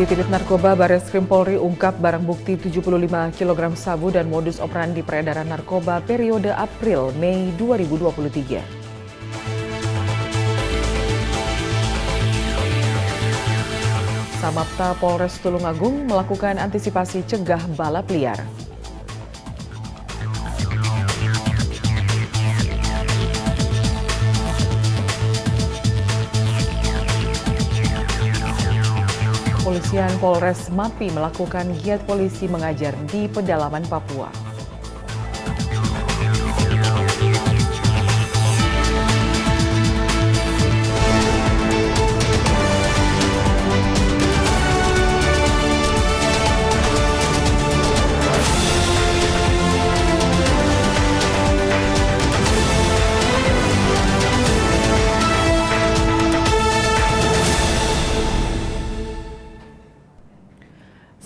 Dititip Narkoba, Bareskrim Polri ungkap barang bukti 75 kg sabu dan modus operandi peredaran narkoba periode April-Mei 2023. Samapta Polres Tulungagung melakukan antisipasi cegah balap liar. Kepolisian Polres Mapi melakukan giat polisi mengajar di pedalaman Papua.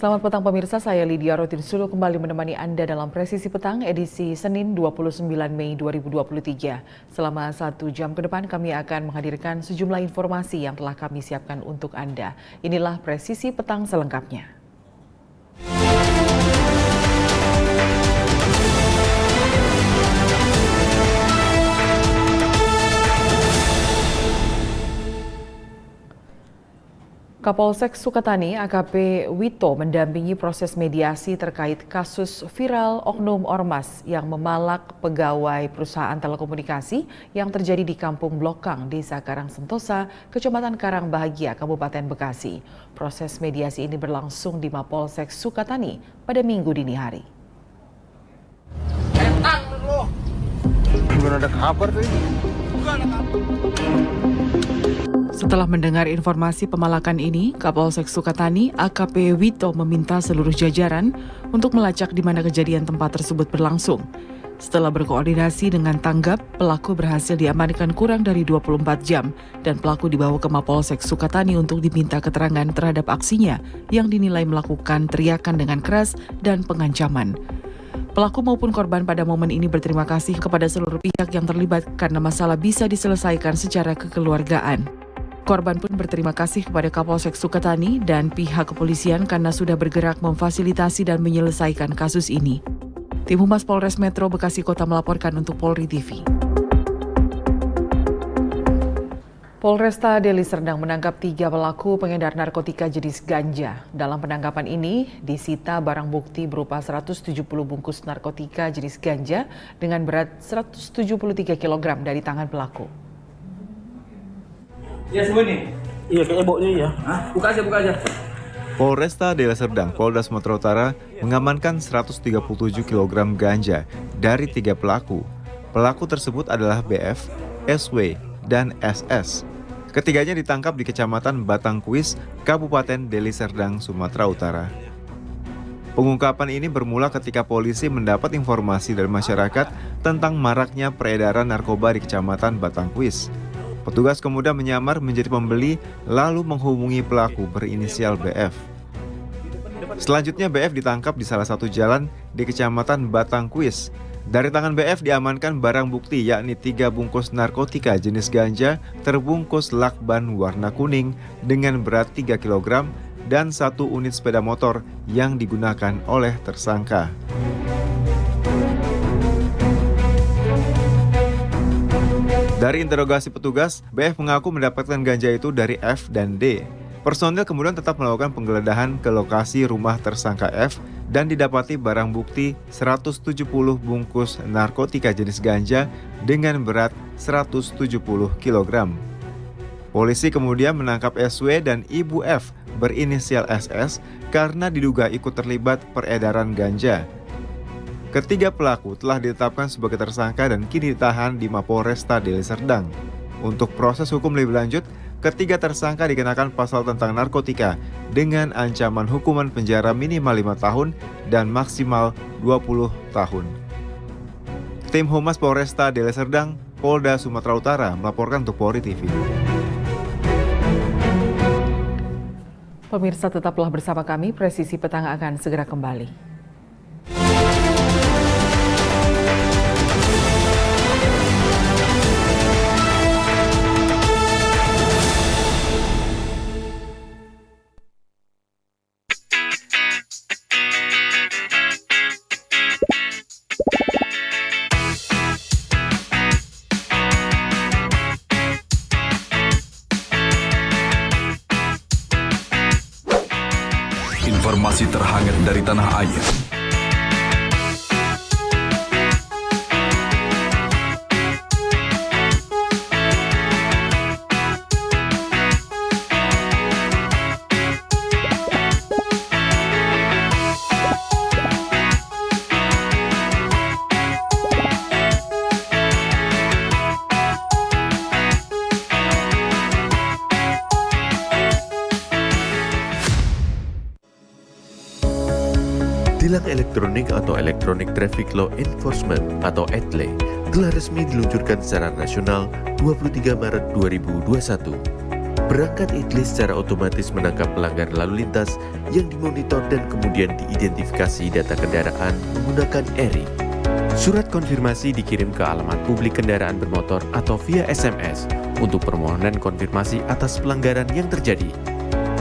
Selamat petang pemirsa, saya Lydia Rotinsulu kembali menemani Anda dalam Presisi Petang edisi Senin 29 Mei 2023. Selama 1 jam ke depan kami akan menghadirkan sejumlah informasi yang telah kami siapkan untuk Anda. Inilah Presisi Petang selengkapnya. Kapolsek Sukatani AKP Wito mendampingi proses mediasi terkait kasus viral oknum ormas yang memalak pegawai perusahaan telekomunikasi yang terjadi di Kampung Blokang, Desa Karangsentosa, Kecamatan Karangbahagia, Kabupaten Bekasi. Proses mediasi ini berlangsung di Mapolsek Sukatani pada Minggu dini hari. Belum ada kabar tuh. Setelah mendengar informasi pemalakan ini, Kapolsek Sukatani AKP Wito meminta seluruh jajaran untuk melacak di mana kejadian tempat tersebut berlangsung. Setelah berkoordinasi dengan tanggap, pelaku berhasil diamankan kurang dari 24 jam dan pelaku dibawa ke Mapolsek Sukatani untuk diminta keterangan terhadap aksinya yang dinilai melakukan teriakan dengan keras dan pengancaman. Pelaku maupun korban pada momen ini berterima kasih kepada seluruh pihak yang terlibat karena masalah bisa diselesaikan secara kekeluargaan. Korban pun berterima kasih kepada Kapolsek Sukatani dan pihak kepolisian karena sudah bergerak memfasilitasi dan menyelesaikan kasus ini. Tim Humas Polres Metro Bekasi Kota melaporkan untuk Polri TV. Polresta Deli Serdang menangkap 3 pelaku pengedar narkotika jenis ganja. Dalam penangkapan ini disita barang bukti berupa 170 bungkus narkotika jenis ganja dengan berat 173 kg dari tangan pelaku. Iya semua nih? Iya kayak eboknya ya. Buka aja. Polresta Deli Serdang, Polda Sumatera Utara mengamankan 137 kg ganja dari 3 pelaku. Pelaku tersebut adalah BF, SW, dan SS. Ketiganya ditangkap di Kecamatan Batangkuis, Kabupaten Deli Serdang, Sumatera Utara. Pengungkapan ini bermula ketika polisi mendapat informasi dari masyarakat tentang maraknya peredaran narkoba di Kecamatan Batangkuis. Petugas kemudian menyamar menjadi pembeli lalu menghubungi pelaku berinisial BF. Selanjutnya BF ditangkap di salah satu jalan di Kecamatan Batangkuis. Dari tangan BF diamankan barang bukti yakni 3 bungkus narkotika jenis ganja terbungkus lakban warna kuning dengan berat 3 kg dan 1 unit sepeda motor yang digunakan oleh tersangka. Dari interogasi petugas, BF mengaku mendapatkan ganja itu dari F dan D. Personel kemudian tetap melakukan penggeledahan ke lokasi rumah tersangka F dan didapati barang bukti 170 bungkus narkotika jenis ganja dengan berat 170 kg. Polisi kemudian menangkap SW dan Ibu F berinisial SS karena diduga ikut terlibat peredaran ganja. Ketiga pelaku telah ditetapkan sebagai tersangka dan kini ditahan di Mapolresta Deli Serdang. Untuk proses hukum lebih lanjut, ketiga tersangka dikenakan pasal tentang narkotika dengan ancaman hukuman penjara minimal 5 tahun dan maksimal 20 tahun. Tim Humas Polresta Deli Serdang, Polda Sumatera Utara melaporkan untuk Polri TV. Pemirsa tetaplah bersama kami, Presisi Petang akan segera kembali. informasi terhangat dari tanah air. Tilang elektronik atau Electronic Traffic Law Enforcement atau ETLE telah resmi diluncurkan secara nasional 23 Maret 2021. Perangkat ETLE secara otomatis menangkap pelanggar lalu lintas yang dimonitor dan kemudian diidentifikasi data kendaraan menggunakan ERI. Surat konfirmasi dikirim ke alamat publik kendaraan bermotor atau via SMS untuk permohonan konfirmasi atas pelanggaran yang terjadi.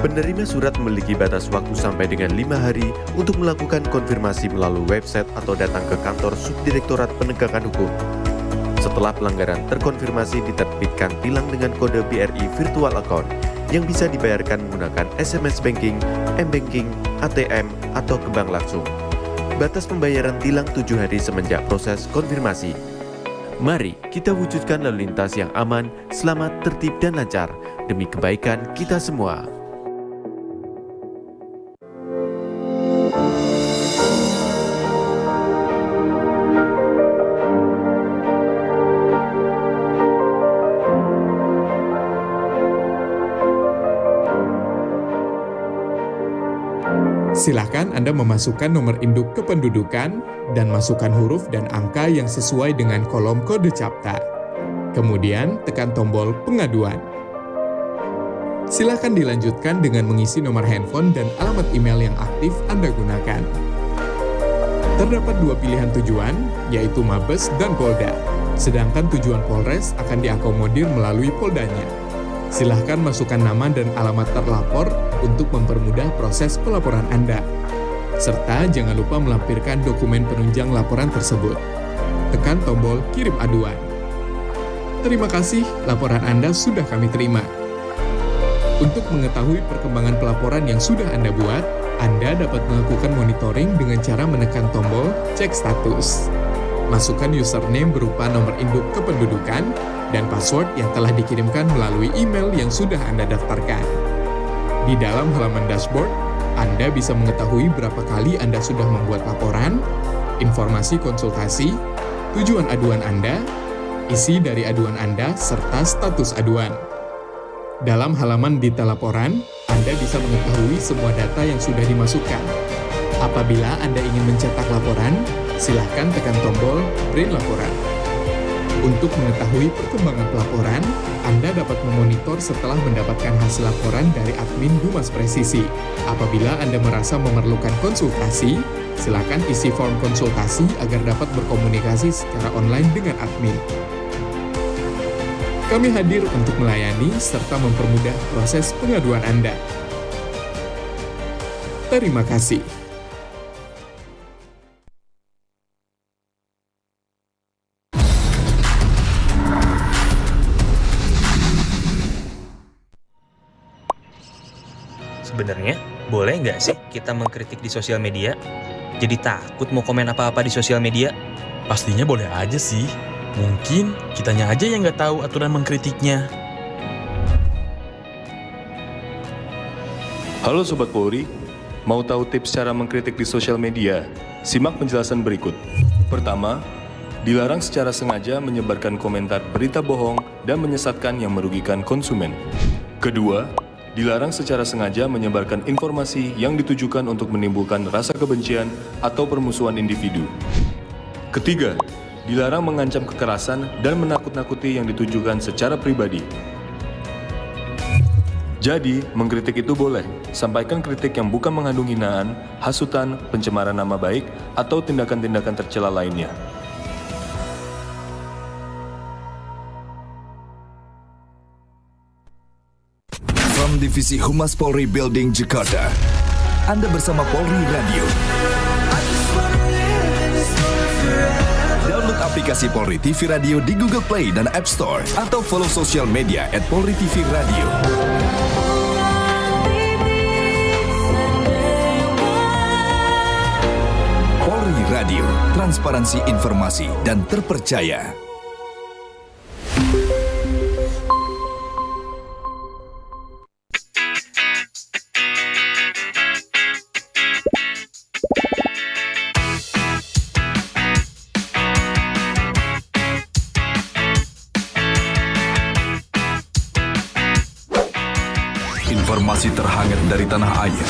Penerima surat memiliki batas waktu sampai dengan 5 hari untuk melakukan konfirmasi melalui website atau datang ke kantor Subdirektorat Penegakan Hukum. Setelah pelanggaran terkonfirmasi, diterbitkan tilang dengan kode BRI Virtual Account yang bisa dibayarkan menggunakan SMS Banking, M-Banking, ATM, atau ke bank langsung. Batas pembayaran tilang 7 hari semenjak proses konfirmasi. Mari kita wujudkan lalu lintas yang aman, selamat, tertib, dan lancar demi kebaikan kita semua. Silakan Anda memasukkan nomor induk kependudukan dan masukkan huruf dan angka yang sesuai dengan kolom kode CAPTA. Kemudian tekan tombol pengaduan. Silakan dilanjutkan dengan mengisi nomor handphone dan alamat email yang aktif Anda gunakan. Terdapat 2 pilihan tujuan, yaitu Mabes dan Polda. Sedangkan tujuan Polres akan diakomodir melalui Poldanya. Silahkan masukkan nama dan alamat terlapor untuk mempermudah proses pelaporan Anda. Serta jangan lupa melampirkan dokumen penunjang laporan tersebut. Tekan tombol kirim aduan. Terima kasih, laporan Anda sudah kami terima. Untuk mengetahui perkembangan pelaporan yang sudah Anda buat, Anda dapat melakukan monitoring dengan cara menekan tombol cek status. Masukkan username berupa nomor induk kependudukan dan password yang telah dikirimkan melalui email yang sudah Anda daftarkan. Di dalam halaman dashboard, Anda bisa mengetahui berapa kali Anda sudah membuat laporan, informasi konsultasi, tujuan aduan Anda, isi dari aduan Anda, serta status aduan. Dalam halaman detail laporan, Anda bisa mengetahui semua data yang sudah dimasukkan. Apabila Anda ingin mencetak laporan, silakan tekan tombol print laporan. Untuk mengetahui perkembangan pelaporan, Anda dapat memonitor setelah mendapatkan hasil laporan dari admin Humas Presisi. Apabila Anda merasa memerlukan konsultasi, silakan isi form konsultasi agar dapat berkomunikasi secara online dengan admin. Kami hadir untuk melayani serta mempermudah proses pengaduan Anda. Terima kasih. Sebenarnya, boleh nggak sih kita mengkritik di sosial media? Jadi takut mau komen apa-apa di sosial media? Pastinya boleh aja sih. Mungkin kitanya aja yang nggak tahu aturan mengkritiknya. Halo Sobat Polri, mau tahu tips cara mengkritik di sosial media? Simak penjelasan berikut. Pertama, dilarang secara sengaja menyebarkan komentar berita bohong dan menyesatkan yang merugikan konsumen. Kedua, dilarang secara sengaja menyebarkan informasi yang ditujukan untuk menimbulkan rasa kebencian atau permusuhan individu. Ketiga, dilarang mengancam kekerasan dan menakut-nakuti yang ditujukan secara pribadi. Jadi, mengkritik itu boleh. Sampaikan kritik yang bukan mengandung hinaan, hasutan, pencemaran nama baik, atau tindakan-tindakan tercela lainnya. From Divisi Humas Polri Building Jakarta, Anda bersama Polri Radio. Download aplikasi Polri TV Radio di Google Play dan App Store atau follow sosial media @PolriTV Radio. Radio, transparansi informasi dan terpercaya. Informasi terhangat dari tanah air.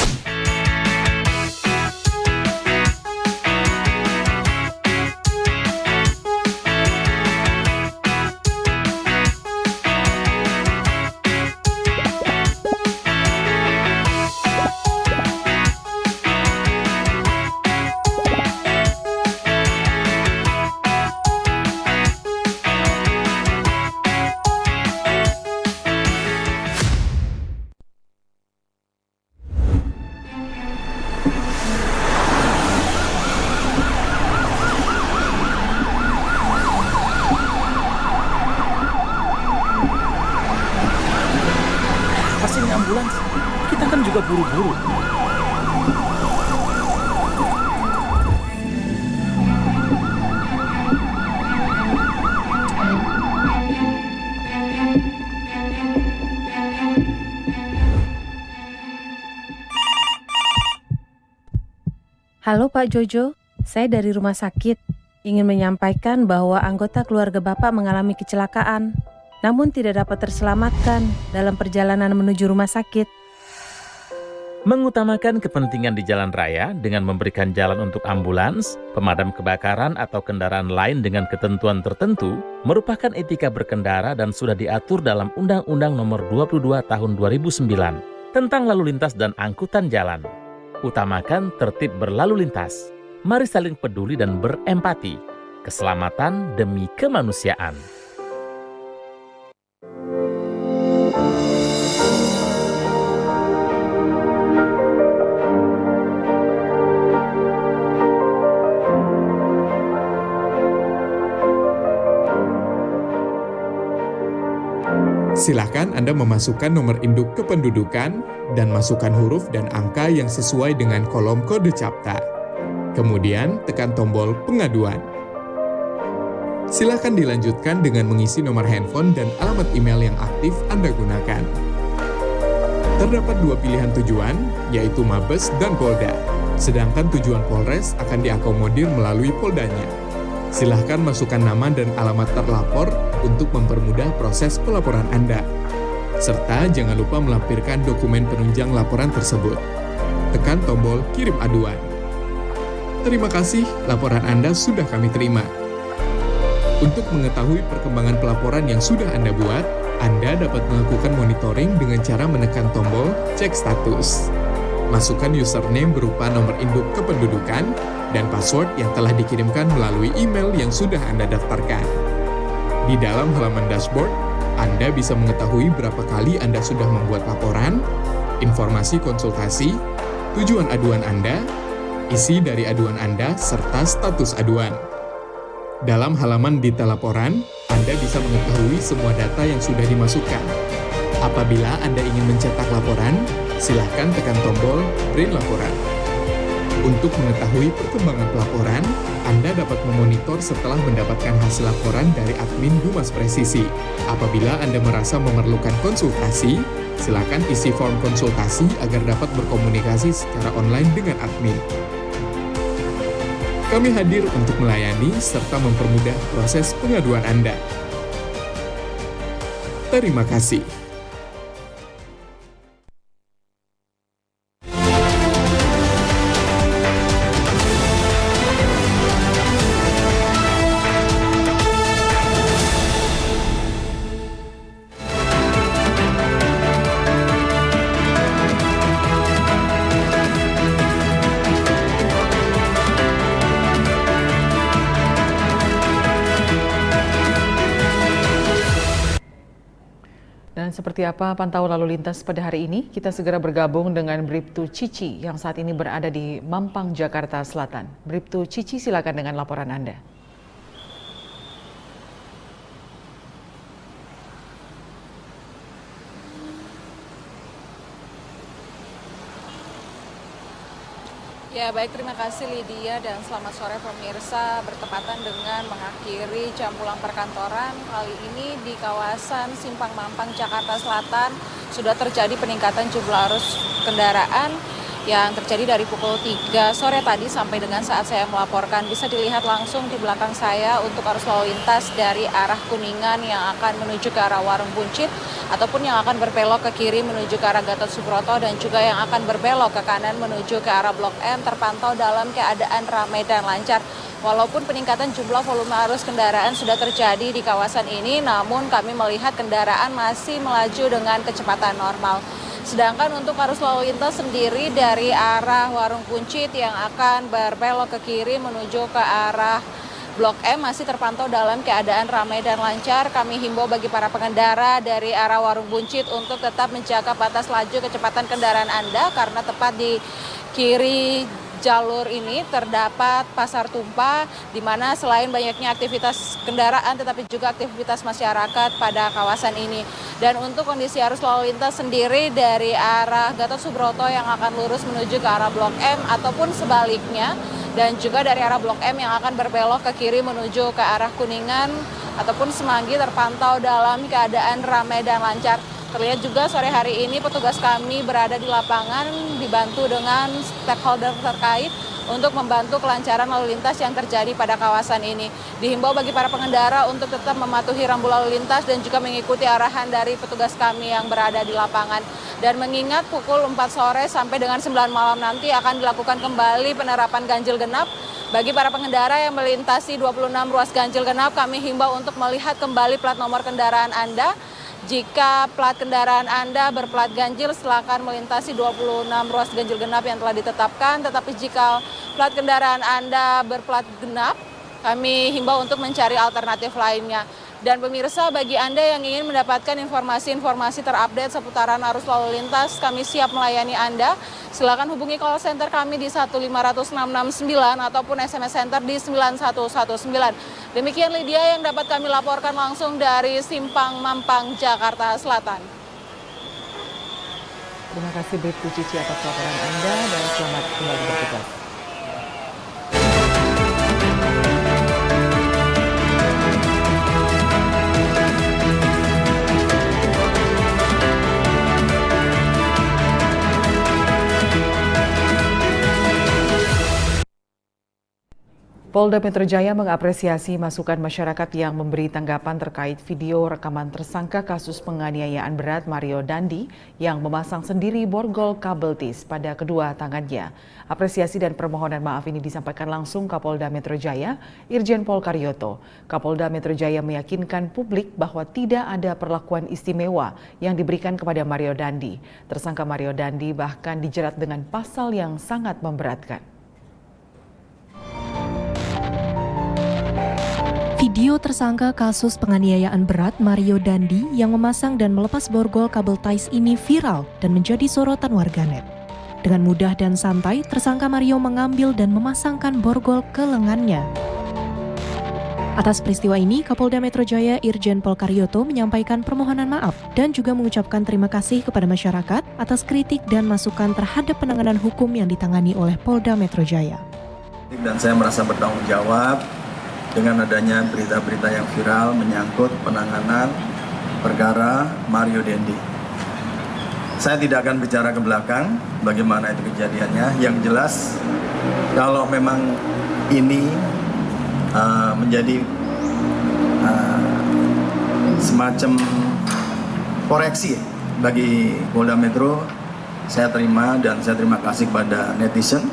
Pasti ini ambulans. Kita kan juga buru-buru. Halo Pak Jojo, saya dari rumah sakit. Ingin menyampaikan bahwa anggota keluarga Bapak mengalami kecelakaan, namun tidak dapat terselamatkan dalam perjalanan menuju rumah sakit. Mengutamakan kepentingan di jalan raya dengan memberikan jalan untuk ambulans, pemadam kebakaran atau kendaraan lain dengan ketentuan tertentu merupakan etika berkendara dan sudah diatur dalam Undang-Undang Nomor 22 Tahun 2009 tentang lalu lintas dan angkutan jalan. Utamakan tertib berlalu lintas. Mari saling peduli dan berempati. Keselamatan demi kemanusiaan. Silakan Anda memasukkan nomor induk kependudukan dan masukkan huruf dan angka yang sesuai dengan kolom kode CAPTA. Kemudian tekan tombol pengaduan. Silakan dilanjutkan dengan mengisi nomor handphone dan alamat email yang aktif Anda gunakan. Terdapat dua pilihan tujuan, yaitu Mabes dan Polda. Sedangkan tujuan Polres akan diakomodir melalui Poldanya. Silahkan masukkan nama dan alamat terlapor untuk mempermudah proses pelaporan Anda. Serta jangan lupa melampirkan dokumen penunjang laporan tersebut. Tekan tombol kirim aduan. Terima kasih, laporan Anda sudah kami terima. Untuk mengetahui perkembangan pelaporan yang sudah Anda buat, Anda dapat melakukan monitoring dengan cara menekan tombol cek status. Masukkan username berupa nomor induk kependudukan dan password yang telah dikirimkan melalui email yang sudah Anda daftarkan. Di dalam halaman dashboard, Anda bisa mengetahui berapa kali Anda sudah membuat laporan, informasi konsultasi, tujuan aduan Anda, isi dari aduan Anda, serta status aduan. Dalam halaman detail laporan, Anda bisa mengetahui semua data yang sudah dimasukkan. Apabila Anda ingin mencetak laporan, silakan tekan tombol print laporan. Untuk mengetahui perkembangan pelaporan, Anda dapat memonitor setelah mendapatkan hasil laporan dari admin Humas Presisi. Apabila Anda merasa memerlukan konsultasi, silakan isi form konsultasi agar dapat berkomunikasi secara online dengan admin. Kami hadir untuk melayani serta mempermudah proses pengaduan Anda. Terima kasih. Dan seperti apa pantau lalu lintas pada hari ini? Kita segera bergabung dengan Bribtu Cici yang saat ini berada di Mampang, Jakarta Selatan. Bribtu Cici, silakan dengan laporan Anda. Ya baik, terima kasih Lydia dan selamat sore pemirsa. Bertepatan dengan mengakhiri jam pulang perkantoran, kali ini di kawasan Simpang Mampang, Jakarta Selatan sudah terjadi peningkatan jumlah arus kendaraan yang terjadi dari pukul 3 sore tadi sampai dengan saat saya melaporkan. Bisa dilihat langsung di belakang saya untuk arus lalu lintas dari arah Kuningan yang akan menuju ke arah Warung Buncit ataupun yang akan berbelok ke kiri menuju ke arah Gatot Subroto dan juga yang akan berbelok ke kanan menuju ke arah Blok M terpantau dalam keadaan ramai dan lancar. Walaupun peningkatan jumlah volume arus kendaraan sudah terjadi di kawasan ini, namun kami melihat kendaraan masih melaju dengan kecepatan normal. Sedangkan untuk arus lalu lintas sendiri dari arah Warung Buncit yang akan berbelok ke kiri menuju ke arah Blok M masih terpantau dalam keadaan ramai dan lancar. Kami himbau bagi para pengendara dari arah Warung Buncit untuk tetap menjaga batas laju kecepatan kendaraan Anda karena tepat di kiri jalur ini terdapat pasar tumpah di mana selain banyaknya aktivitas kendaraan tetapi juga aktivitas masyarakat pada kawasan ini. Dan untuk kondisi arus lalu lintas sendiri dari arah Gatot Subroto yang akan lurus menuju ke arah Blok M ataupun sebaliknya dan juga dari arah Blok M yang akan berbelok ke kiri menuju ke arah Kuningan ataupun Semanggi terpantau dalam keadaan ramai dan lancar. Terlihat juga sore hari ini petugas kami berada di lapangan dibantu dengan stakeholder terkait untuk membantu kelancaran lalu lintas yang terjadi pada kawasan ini. Dihimbau bagi para pengendara untuk tetap mematuhi rambu lalu lintas dan juga mengikuti arahan dari petugas kami yang berada di lapangan. Dan mengingat pukul 4 sore sampai dengan 9 malam nanti akan dilakukan kembali penerapan ganjil genap. Bagi para pengendara yang melintasi 26 ruas ganjil genap, kami himbau untuk melihat kembali plat nomor kendaraan Anda. Jika plat kendaraan Anda berplat ganjil, silakan melintasi 26 ruas ganjil genap yang telah ditetapkan. Tetapi jika plat kendaraan Anda berplat genap, kami himbau untuk mencari alternatif lainnya. Dan pemirsa, bagi Anda yang ingin mendapatkan informasi-informasi terupdate seputaran arus lalu lintas, kami siap melayani Anda. Silakan hubungi call center kami di 1500669 ataupun SMS center di 9119. Demikian Lydia yang dapat kami laporkan langsung dari Simpang Mampang, Jakarta Selatan. Terima kasih Bribtu Cici atas laporan Anda dan selamat kembali bertugas. Polda Metro Jaya mengapresiasi masukan masyarakat yang memberi tanggapan terkait video rekaman tersangka kasus penganiayaan berat Mario Dandi yang memasang sendiri borgol kabel tis pada kedua tangannya. Apresiasi dan permohonan maaf ini disampaikan langsung Kapolda Metro Jaya, Irjen Pol Karyoto. Kapolda Metro Jaya meyakinkan publik bahwa tidak ada perlakuan istimewa yang diberikan kepada Mario Dandi. Tersangka Mario Dandi bahkan dijerat dengan pasal yang sangat memberatkan. Video tersangka kasus penganiayaan berat Mario Dandi yang memasang dan melepas borgol kabel ties ini viral dan menjadi sorotan warganet. Dengan mudah dan santai, tersangka Mario mengambil dan memasangkan borgol ke lengannya. Atas peristiwa ini, Kapolda Metro Jaya Irjen Pol Karyoto menyampaikan permohonan maaf dan juga mengucapkan terima kasih kepada masyarakat atas kritik dan masukan terhadap penanganan hukum yang ditangani oleh Polda Metro Jaya. Dan saya merasa bertanggung jawab dengan adanya berita-berita yang viral menyangkut penanganan perkara Mario Dandi. Saya tidak akan bicara ke belakang bagaimana itu kejadiannya. Yang jelas kalau memang ini menjadi semacam koreksi bagi Polda Metro, saya terima dan saya terima kasih kepada netizen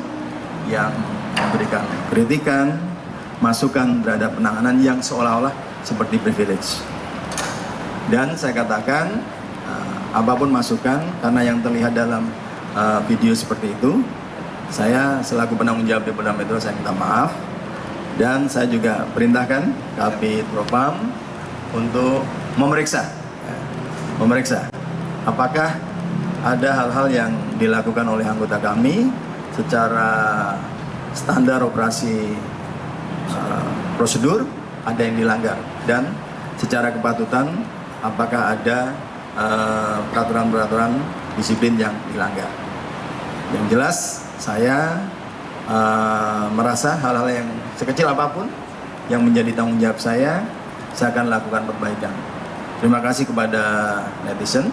yang memberikan kritikan, masukan terhadap penanganan yang seolah-olah seperti privilege. Dan saya katakan apapun masukan, karena yang terlihat dalam video seperti itu, saya selaku penanggung jawab di Polda Metro saya minta maaf. Dan saya juga perintahkan Kabid Propam untuk memeriksa apakah ada hal-hal yang dilakukan oleh anggota kami secara standar operasi prosedur ada yang dilanggar, dan secara kepatutan apakah ada peraturan-peraturan disiplin yang dilanggar. Yang jelas saya merasa hal-hal yang sekecil apapun yang menjadi tanggung jawab saya akan lakukan perbaikan. Terima kasih kepada netizen.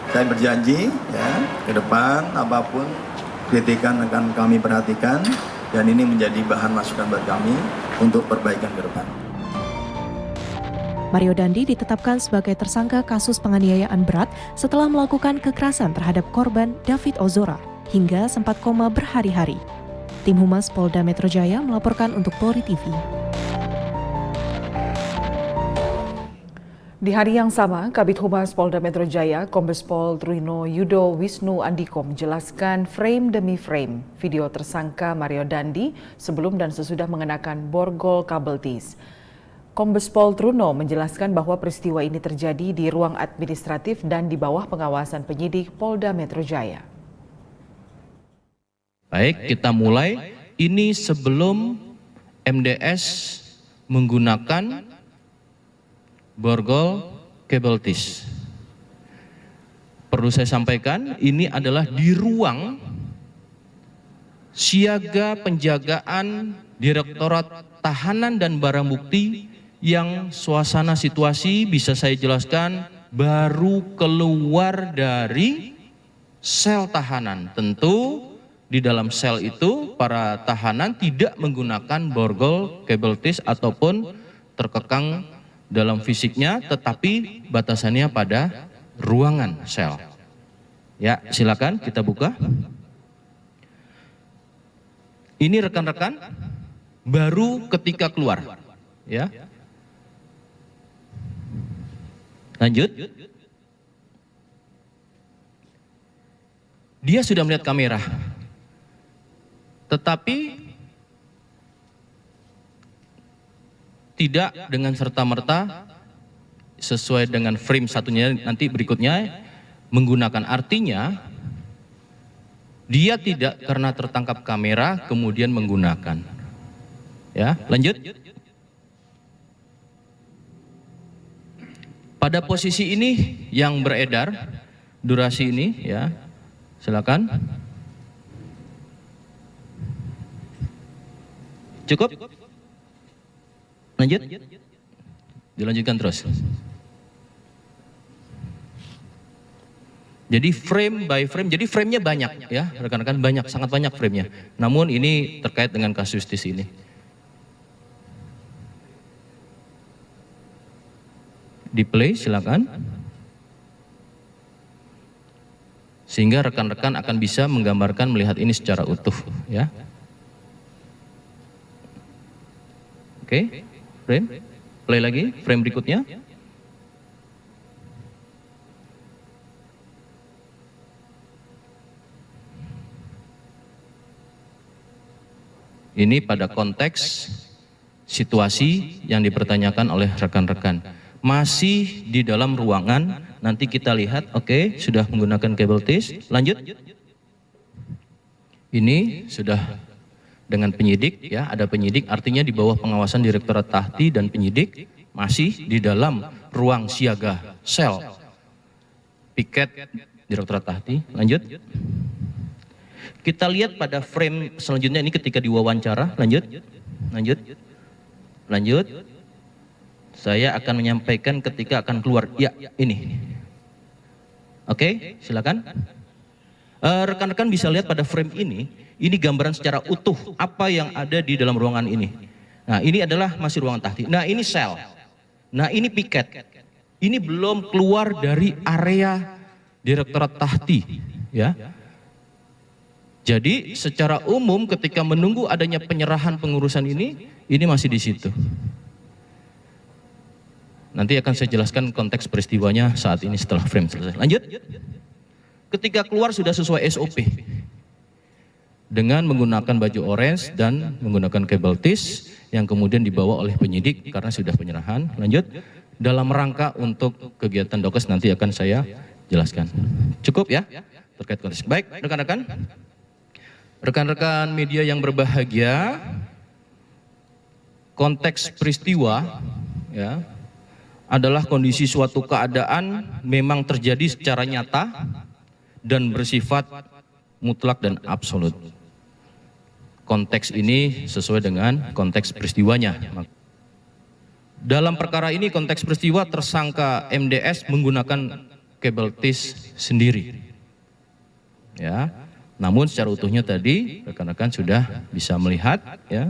Saya berjanji ya, ke depan apapun kritikan akan kami perhatikan dan ini menjadi bahan masukan buat kami untuk perbaikan ke depan. Mario Dandi ditetapkan sebagai tersangka kasus penganiayaan berat setelah melakukan kekerasan terhadap korban David Ozora hingga sempat koma berhari-hari. Tim Humas Polda Metro Jaya melaporkan untuk Polri TV. Di hari yang sama, Kabid Humas Polda Metro Jaya, Kombes Pol Truino Yudo Wisnu Andiko menjelaskan frame demi frame video tersangka Mario Dandi sebelum dan sesudah mengenakan borgol kabel tis. Kombes Pol Truno menjelaskan bahwa peristiwa ini terjadi di ruang administratif dan di bawah pengawasan penyidik Polda Metro Jaya. Baik, kita mulai. Ini sebelum MDS menggunakan borgol kabel tis. Perlu saya sampaikan, ini adalah di ruang siaga penjagaan Direktorat Tahanan dan Barang Bukti yang suasana situasi bisa saya jelaskan baru keluar dari sel tahanan. Tentu di dalam sel itu para tahanan tidak menggunakan borgol kabel tis ataupun terkekang dalam fisiknya, tetapi batasannya pada ruangan sel. Ya, silakan kita buka. Ini rekan-rekan baru ketika keluar, ya. Lanjut. Dia sudah melihat kamera, tetapi tidak dengan serta-merta sesuai dengan frame satunya nanti berikutnya menggunakan. Artinya dia tidak karena tertangkap kamera kemudian menggunakan. Ya, lanjut. Pada posisi ini yang beredar durasi ini, ya, silakan. Cukup? Lanjut? Dilanjutkan terus. Jadi frame by frame, jadi framenya banyak ya, rekan-rekan, banyak, sangat banyak framenya. Namun ini terkait dengan kasus di sini. Di play silakan. Sehingga rekan-rekan akan bisa menggambarkan, melihat ini secara utuh ya. Oke, frame. Play lagi, frame berikutnya. Ini pada konteks situasi yang dipertanyakan oleh rekan-rekan. Masih di dalam ruangan, nanti kita lihat, oke, sudah menggunakan kabel tis. Lanjut. Ini sudah dengan penyidik, ya, ada penyidik, artinya di bawah pengawasan Direktorat Tahti dan penyidik, masih di dalam ruang siaga sel piket Direktorat Tahti. Lanjut. Kita lihat pada frame selanjutnya, ini ketika diwawancara. Lanjut. Lanjut. Lanjut. Saya akan menyampaikan ketika akan keluar. Ya, ini. Oke, silakan. Rekan-rekan bisa lihat pada frame ini gambaran secara utuh apa yang ada di dalam ruangan ini. Nah, ini adalah masih ruangan Tahti. Nah, ini sel. Nah, ini piket. Ini belum keluar dari area Direktorat Tahti, ya. Jadi secara umum ketika menunggu adanya penyerahan pengurusan ini masih di situ. Nanti akan saya jelaskan konteks peristiwanya saat ini setelah frame selesai. Lanjut. Ketika keluar sudah sesuai SOP. Dengan menggunakan baju orange dan menggunakan kabel tis yang kemudian dibawa oleh penyidik karena sudah penyerahan. Lanjut. Dalam rangka untuk kegiatan dokes nanti akan saya jelaskan. Cukup ya terkait konteks. Baik, rekan-rekan. Rekan-rekan media yang berbahagia, konteks peristiwa ya adalah kondisi suatu keadaan memang terjadi secara nyata dan bersifat mutlak dan absolut. konteks ini sesuai dengan konteks peristiwanya. Dalam perkara ini konteks peristiwa tersangka MDS menggunakan kabel TIS sendiri. Ya. Namun secara utuhnya tadi rekan-rekan sudah bisa melihat, ya.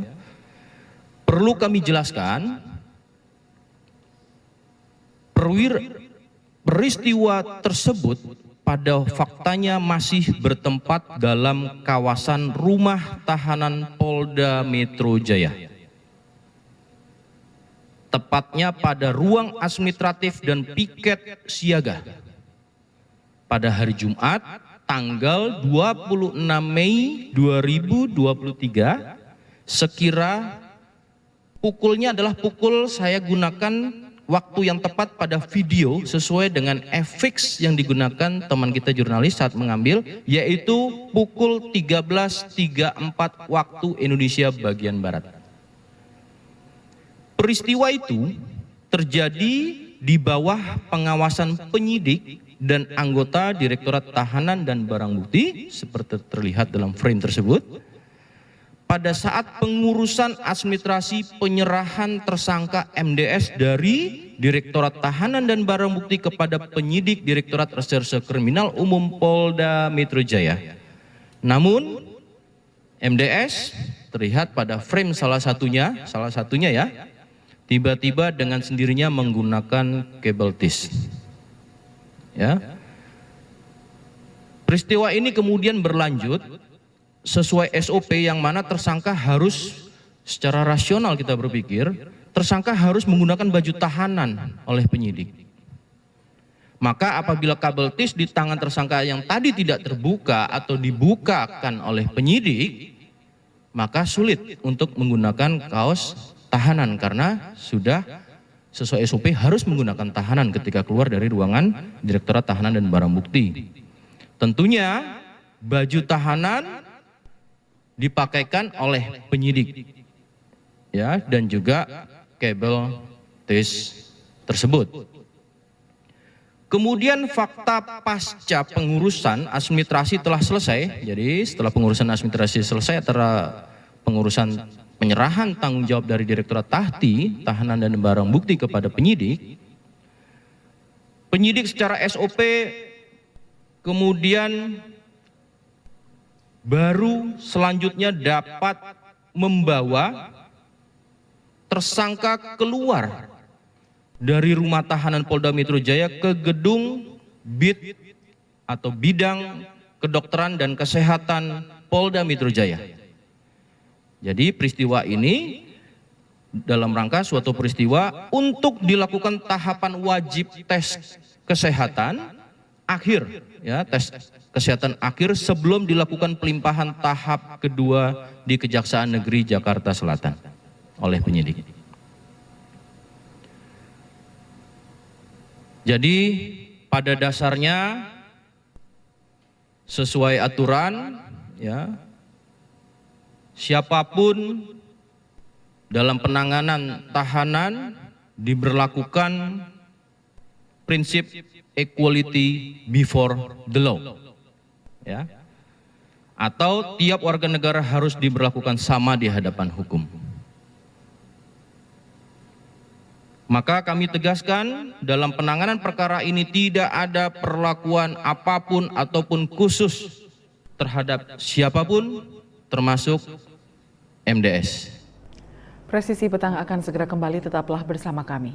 Perlu kami jelaskan, peristiwa tersebut pada faktanya masih bertempat dalam kawasan rumah tahanan Polda Metro Jaya. Tepatnya pada ruang administratif dan piket siaga. Pada hari Jumat, tanggal 26 Mei 2023, sekira pukulnya adalah pukul, saya gunakan waktu yang tepat pada video sesuai dengan FX yang digunakan teman kita jurnalis saat mengambil, yaitu pukul 13.34 waktu Indonesia bagian Barat. Peristiwa itu terjadi di bawah pengawasan penyidik dan anggota Direktorat Tahanan dan Barang Bukti seperti terlihat dalam frame tersebut. Pada saat pengurusan administrasi penyerahan tersangka MDS dari Direktorat Tahanan dan Barang Bukti kepada penyidik Direktorat Reserse Kriminal Umum Polda Metro Jaya. Namun MDS terlihat pada frame salah satunya ya, tiba-tiba dengan sendirinya menggunakan kabel TIS. Ya. Peristiwa ini kemudian berlanjut sesuai SOP yang mana tersangka harus secara rasional kita berpikir, tersangka harus menggunakan baju tahanan oleh penyidik. Maka apabila kabel TIS di tangan tersangka yang tadi tidak terbuka atau dibukakan oleh penyidik, maka sulit untuk menggunakan kaos tahanan karena sudah sesuai SOP harus menggunakan tahanan ketika keluar dari ruangan Direktorat Tahanan dan Barang Bukti. Tentunya baju tahanan dipakaikan oleh penyidik, ya, dan juga kabel TIS tersebut. Kemudian fakta pasca pengurusan administrasi telah selesai. Jadi setelah pengurusan administrasi selesai antara pengurusan penyerahan tanggung jawab dari Direktorat Tahanan dan Barang Bukti kepada penyidik, penyidik secara SOP kemudian baru selanjutnya dapat membawa tersangka keluar dari rumah tahanan Polda Metro Jaya ke gedung BID atau Bidang Kedokteran dan Kesehatan Polda Metro Jaya. Jadi peristiwa ini dalam rangka suatu peristiwa untuk dilakukan tahapan wajib tes kesehatan akhir, ya, tes kesehatan akhir sebelum dilakukan pelimpahan tahap kedua di Kejaksaan Negeri Jakarta Selatan oleh penyidik. Jadi pada dasarnya sesuai aturan, ya, siapapun dalam penanganan tahanan diberlakukan prinsip equality before the law, ya, atau tiap warga negara harus diberlakukan sama di hadapan hukum. Maka kami tegaskan dalam penanganan perkara ini tidak ada perlakuan apapun ataupun khusus terhadap siapapun termasuk MDS. Presisi Petang akan segera kembali, tetaplah bersama kami.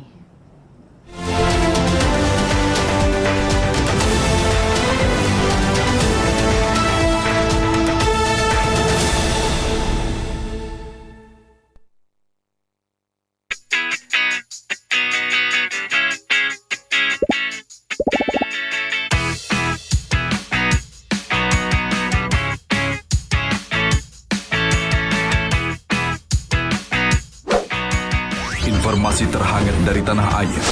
Informasi terhangat dari tanah air.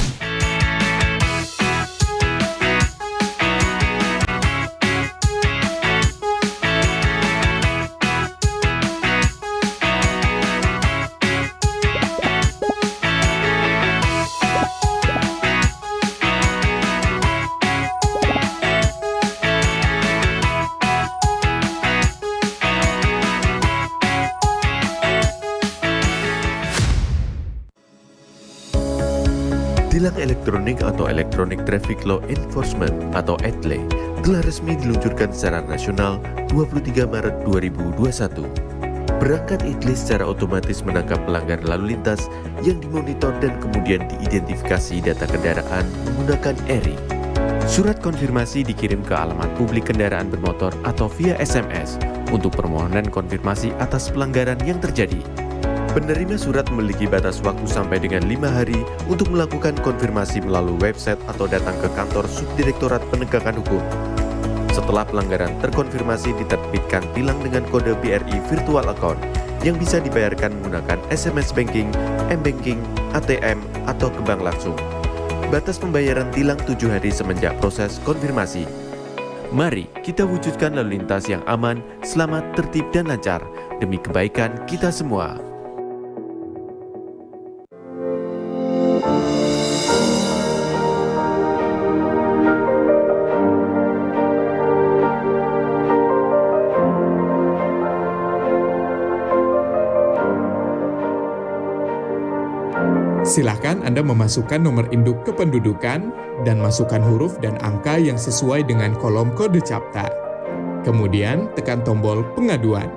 Tilang elektronik atau Electronic Traffic Law Enforcement atau ETLE telah resmi diluncurkan secara nasional 23 Maret 2021. Perangkat ETLE secara otomatis menangkap pelanggar lalu lintas yang dimonitor dan kemudian diidentifikasi data kendaraan menggunakan ERI. Surat konfirmasi dikirim ke alamat publik kendaraan bermotor atau via SMS untuk permohonan konfirmasi atas pelanggaran yang terjadi. Penerima surat memiliki batas waktu sampai dengan 5 hari untuk melakukan konfirmasi melalui website atau datang ke kantor Subdirektorat Penegakan Hukum. Setelah pelanggaran terkonfirmasi, diterbitkan tilang dengan kode BRI Virtual Account yang bisa dibayarkan menggunakan SMS Banking, M-Banking, ATM, atau ke bank langsung. Batas pembayaran tilang 7 hari semenjak proses konfirmasi. Mari kita wujudkan lalu lintas yang aman, selamat, tertib, dan lancar demi kebaikan kita semua. Silakan Anda memasukkan nomor induk kependudukan dan masukkan huruf dan angka yang sesuai dengan kolom kode CAPTA. Kemudian tekan tombol pengaduan.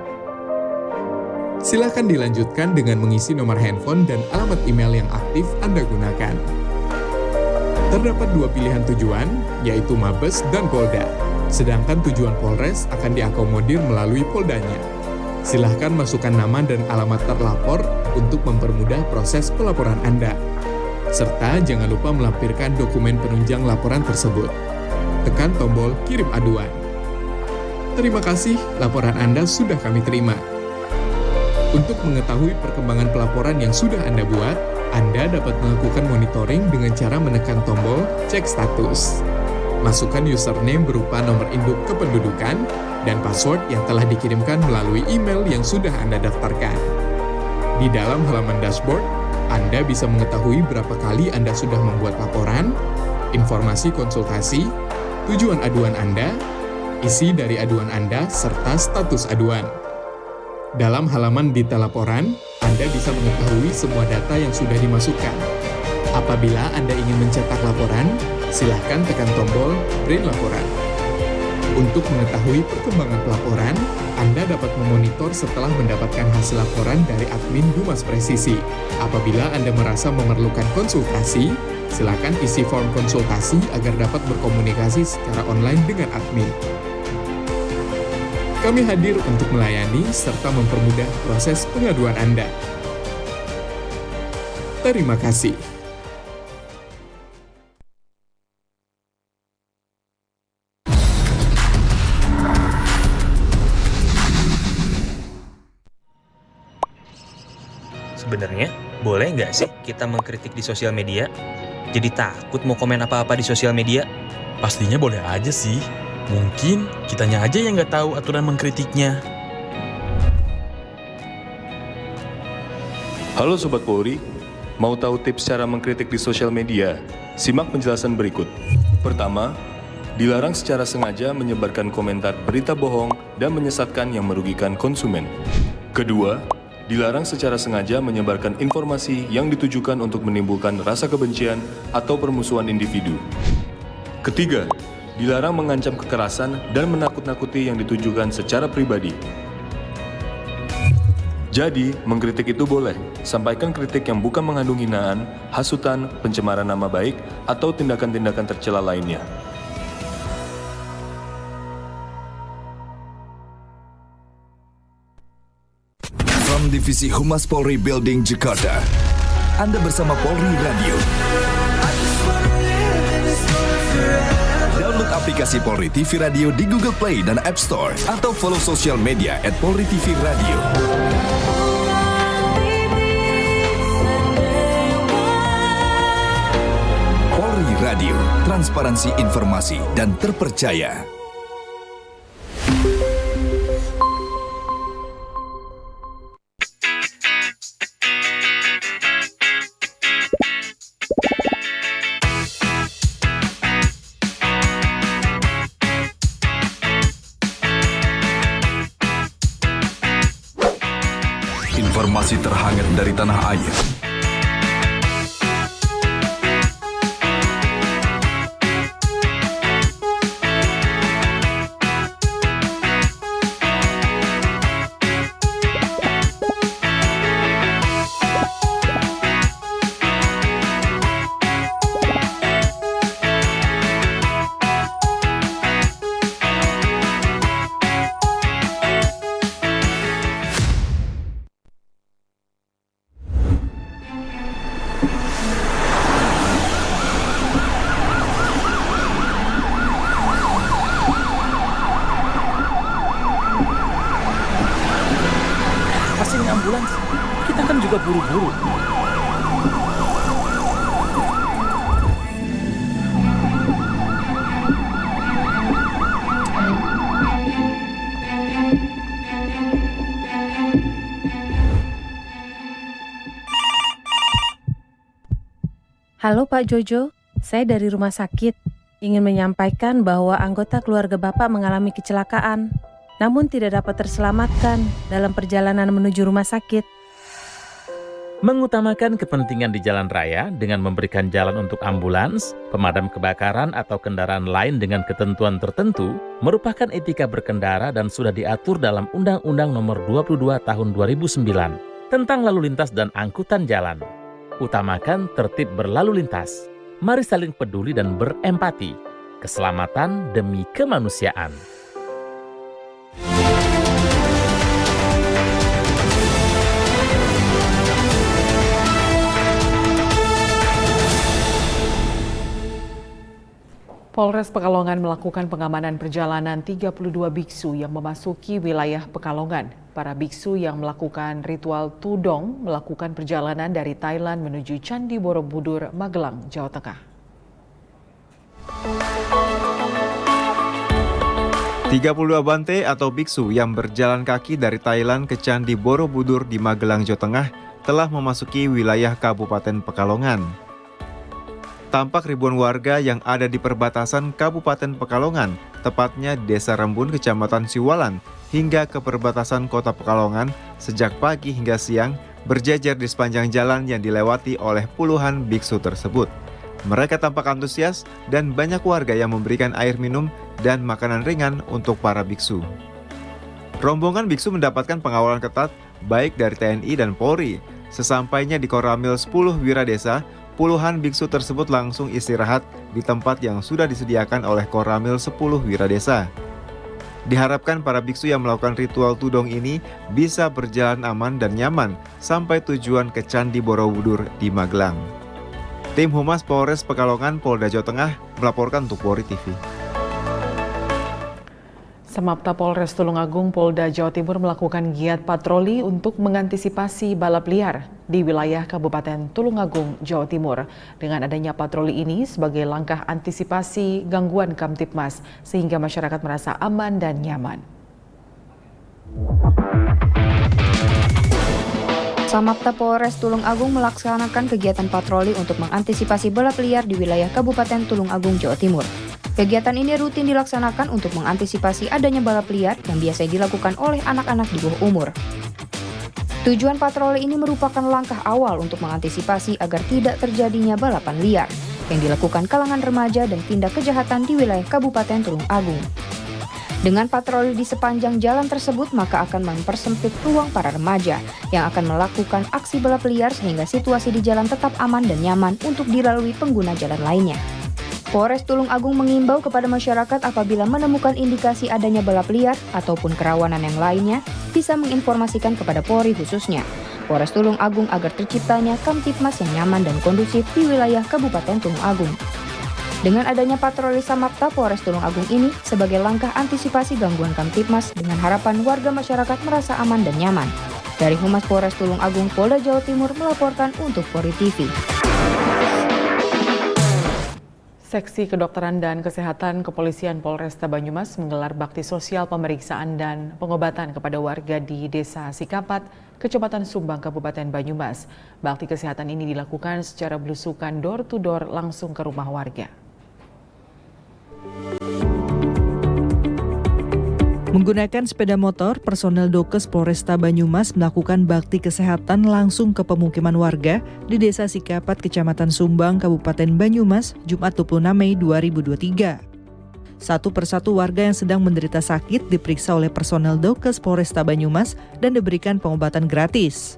Silakan dilanjutkan dengan mengisi nomor handphone dan alamat email yang aktif Anda gunakan. Terdapat 2 pilihan tujuan, yaitu Mabes dan Polda. Sedangkan tujuan Polres akan diakomodir melalui Poldanya. Silahkan masukkan nama dan alamat terlapor untuk mempermudah proses pelaporan Anda. Serta jangan lupa melampirkan dokumen penunjang laporan tersebut. Tekan tombol kirim aduan. Terima kasih, laporan Anda sudah kami terima. Untuk mengetahui perkembangan pelaporan yang sudah Anda buat, Anda dapat melakukan monitoring dengan cara menekan tombol cek status. Masukkan username berupa nomor induk kependudukan dan password yang telah dikirimkan melalui email yang sudah Anda daftarkan. Di dalam halaman dashboard, Anda bisa mengetahui berapa kali Anda sudah membuat laporan, informasi konsultasi, tujuan aduan Anda, isi dari aduan Anda, serta status aduan. Dalam halaman detail laporan, Anda bisa mengetahui semua data yang sudah dimasukkan. Apabila Anda ingin mencetak laporan, silahkan tekan tombol print laporan. Untuk mengetahui perkembangan pelaporan, Anda dapat memonitor setelah mendapatkan hasil laporan dari admin Humas Presisi. Apabila Anda merasa memerlukan konsultasi, silakan isi form konsultasi agar dapat berkomunikasi secara online dengan admin. Kami hadir untuk melayani serta mempermudah proses pengaduan Anda. Terima kasih. Sebenarnya, boleh nggak sih kita mengkritik di sosial media? Jadi takut mau komen apa-apa di sosial media? Pastinya boleh aja sih. Mungkin kitanya aja yang nggak tahu aturan mengkritiknya. Halo Sobat Polri, mau tahu tips cara mengkritik di sosial media? Simak penjelasan berikut. Pertama, dilarang secara sengaja menyebarkan komentar berita bohong dan menyesatkan yang merugikan konsumen. Kedua, dilarang secara sengaja menyebarkan informasi yang ditujukan untuk menimbulkan rasa kebencian atau permusuhan individu. Ketiga, dilarang mengancam kekerasan dan menakut-nakuti yang ditujukan secara pribadi. Jadi, mengkritik itu boleh, sampaikan kritik yang bukan mengandung hinaan, hasutan, pencemaran nama baik, atau tindakan-tindakan tercela lainnya. From Divisi Humas Polri Building Jakarta, Anda bersama Polri Radio. Download aplikasi Polri TV Radio di Google Play dan App Store atau follow sosial media @Polri TV Radio. Polri Radio, transparansi informasi dan terpercaya. Informasi terhangat dari tanah air. juga buru-buru. Halo Pak Jojo, saya dari rumah sakit. Ingin menyampaikan bahwa anggota keluarga Bapak mengalami kecelakaan, namun tidak dapat terselamatkan dalam perjalanan menuju rumah sakit. Mengutamakan kepentingan di jalan raya dengan memberikan jalan untuk ambulans, pemadam kebakaran atau kendaraan lain dengan ketentuan tertentu merupakan etika berkendara dan sudah diatur dalam Undang-Undang Nomor 22 Tahun 2009 tentang lalu lintas dan angkutan jalan. Utamakan tertib berlalu lintas. Mari saling peduli dan berempati. Keselamatan demi kemanusiaan. Polres Pekalongan melakukan pengamanan perjalanan 32 biksu yang memasuki wilayah Pekalongan. Para biksu yang melakukan ritual tudong melakukan perjalanan dari Thailand menuju Candi Borobudur, Magelang, Jawa Tengah. 32 bante atau biksu yang berjalan kaki dari Thailand ke Candi Borobudur di Magelang, Jawa Tengah telah memasuki wilayah Kabupaten Pekalongan. Tampak ribuan warga yang ada di perbatasan Kabupaten Pekalongan, tepatnya Desa Rembun, Kecamatan Siwalan, hingga ke perbatasan Kota Pekalongan sejak pagi hingga siang berjejer di sepanjang jalan yang dilewati oleh puluhan biksu tersebut. Mereka tampak antusias dan banyak warga yang memberikan air minum dan makanan ringan untuk para biksu. Rombongan biksu mendapatkan pengawalan ketat baik dari TNI dan Polri. Sesampainya di Koramil 10 Wiradesa, puluhan biksu tersebut langsung istirahat di tempat yang sudah disediakan oleh Koramil 10 Wiradesa. Diharapkan para biksu yang melakukan ritual tudong ini bisa berjalan aman dan nyaman sampai tujuan ke Candi Borobudur di Magelang. Tim Humas Polres Pekalongan Polda Jawa Tengah melaporkan untuk Polri TV. Samapta Polres Tulungagung Polda Jawa Timur melakukan giat patroli untuk mengantisipasi balap liar di wilayah Kabupaten Tulungagung, Jawa Timur. Dengan adanya patroli ini sebagai langkah antisipasi gangguan Kamtibmas sehingga masyarakat merasa aman dan nyaman. Samapta Polres Tulungagung melaksanakan kegiatan patroli untuk mengantisipasi balap liar di wilayah Kabupaten Tulungagung, Jawa Timur. Kegiatan ini rutin dilaksanakan untuk mengantisipasi adanya balap liar yang biasanya dilakukan oleh anak-anak di bawah umur. Tujuan patroli ini merupakan langkah awal untuk mengantisipasi agar tidak terjadinya balapan liar yang dilakukan kalangan remaja dan tindak kejahatan di wilayah Kabupaten Tulungagung. Dengan patroli di sepanjang jalan tersebut, maka akan mempersempit ruang para remaja yang akan melakukan aksi balap liar sehingga situasi di jalan tetap aman dan nyaman untuk dilalui pengguna jalan lainnya. Polres Tulungagung mengimbau kepada masyarakat apabila menemukan indikasi adanya balap liar ataupun kerawanan yang lainnya, bisa menginformasikan kepada Polri khususnya Polres Tulungagung agar terciptanya Kamtibmas yang nyaman dan kondusif di wilayah Kabupaten Tulungagung. Dengan adanya patroli Samapta Polres Tulungagung ini sebagai langkah antisipasi gangguan Kamtibmas dengan harapan warga masyarakat merasa aman dan nyaman. Dari Humas Polres Tulungagung Polda Jawa Timur melaporkan untuk Polri TV. Seksi Kedokteran dan Kesehatan Kepolisian Polresta Banyumas menggelar bakti sosial pemeriksaan dan pengobatan kepada warga di Desa Sikapat, Kecamatan Sumbang, Kabupaten Banyumas. Bakti kesehatan ini dilakukan secara belusukan door-to-door langsung ke rumah warga. Menggunakan sepeda motor, personel Dokes Polresta Banyumas melakukan bakti kesehatan langsung ke pemukiman warga di Desa Sikapat, Kecamatan Sumbang, Kabupaten Banyumas, Jumat 26 Mei 2023. Satu persatu warga yang sedang menderita sakit diperiksa oleh personel Dokes Polresta Banyumas dan diberikan pengobatan gratis.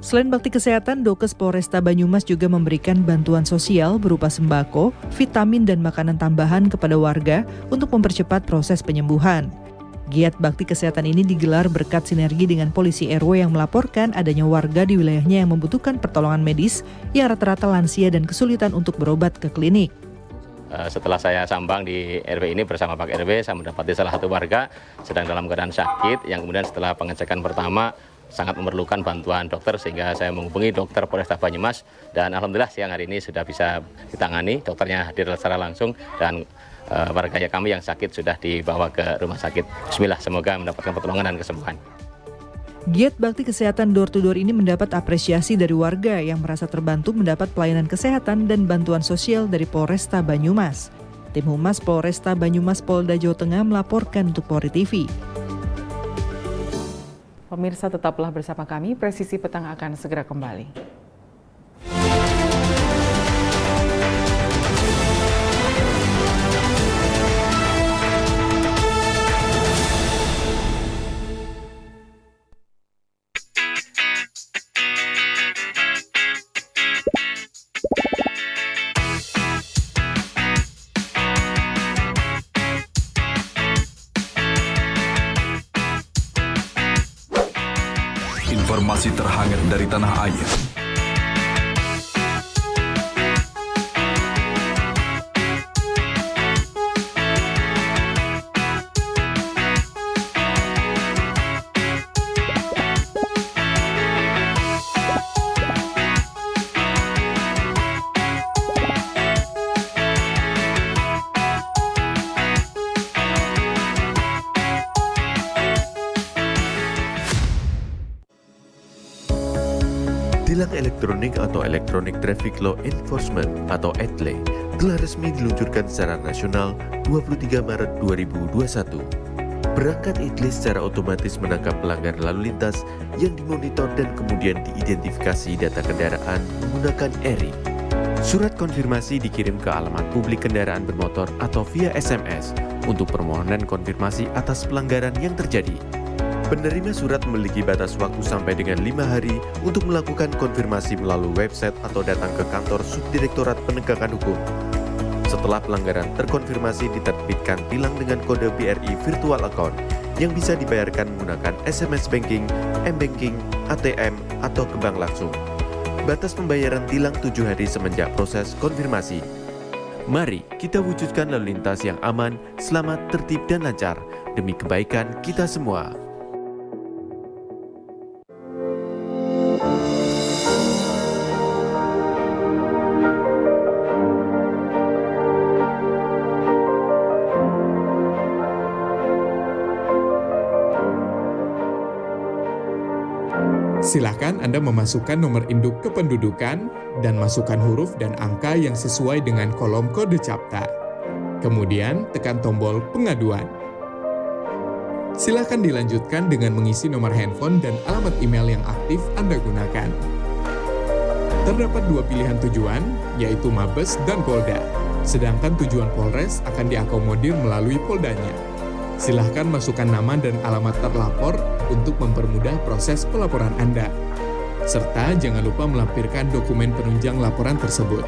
Selain bakti kesehatan, Dokes Polresta Banyumas juga memberikan bantuan sosial berupa sembako, vitamin, dan makanan tambahan kepada warga untuk mempercepat proses penyembuhan. Giat bakti kesehatan ini digelar berkat sinergi dengan polisi RW yang melaporkan adanya warga di wilayahnya yang membutuhkan pertolongan medis yang rata-rata lansia dan kesulitan untuk berobat ke klinik. Setelah saya sambang di RW ini bersama Pak RW, saya mendapati salah satu warga sedang dalam keadaan sakit yang kemudian setelah pengecekan pertama sangat memerlukan bantuan dokter sehingga saya menghubungi dokter Polresta Banyumas dan alhamdulillah siang hari ini sudah bisa ditangani, dokternya hadir secara langsung dan warga kami yang sakit sudah dibawa ke rumah sakit. Bismillah, semoga mendapatkan pertolongan dan kesembuhan. Giat bakti kesehatan door to door ini mendapat apresiasi dari warga yang merasa terbantu mendapat pelayanan kesehatan dan bantuan sosial dari Polresta Banyumas. Tim Humas Polresta Banyumas Polda Jawa Tengah melaporkan untuk Polri TV. Pemirsa, tetaplah bersama kami, Presisi Petang akan segera kembali. Informasi terhangat dari tanah air. Tilang elektronik atau Electronic Traffic Law Enforcement atau ETLE telah resmi diluncurkan secara nasional 23 Maret 2021. Perangkat ETLE secara otomatis menangkap pelanggar lalu lintas yang dimonitor dan kemudian diidentifikasi data kendaraan menggunakan ERI. Surat konfirmasi dikirim ke alamat publik kendaraan bermotor atau via SMS untuk permohonan konfirmasi atas pelanggaran yang terjadi. Penerima surat memiliki batas waktu sampai dengan 5 hari untuk melakukan konfirmasi melalui website atau datang ke kantor Subdirektorat Penegakan Hukum. Setelah pelanggaran terkonfirmasi, diterbitkan tilang dengan kode BRI Virtual Account yang bisa dibayarkan menggunakan SMS Banking, M-Banking, ATM, atau ke bank langsung. Batas pembayaran tilang 7 hari semenjak proses konfirmasi. Mari kita wujudkan lalu lintas yang aman, selamat, tertib, dan lancar demi kebaikan kita semua. Silakan Anda memasukkan nomor induk kependudukan dan masukkan huruf dan angka yang sesuai dengan kolom kode CAPTA. Kemudian tekan tombol pengaduan. Silakan dilanjutkan dengan mengisi nomor handphone dan alamat email yang aktif Anda gunakan. Terdapat 2 pilihan tujuan, yaitu Mabes dan Polda. Sedangkan tujuan Polres akan diakomodir melalui Poldanya. Silahkan masukkan nama dan alamat terlapor untuk mempermudah proses pelaporan Anda. Serta jangan lupa melampirkan dokumen penunjang laporan tersebut.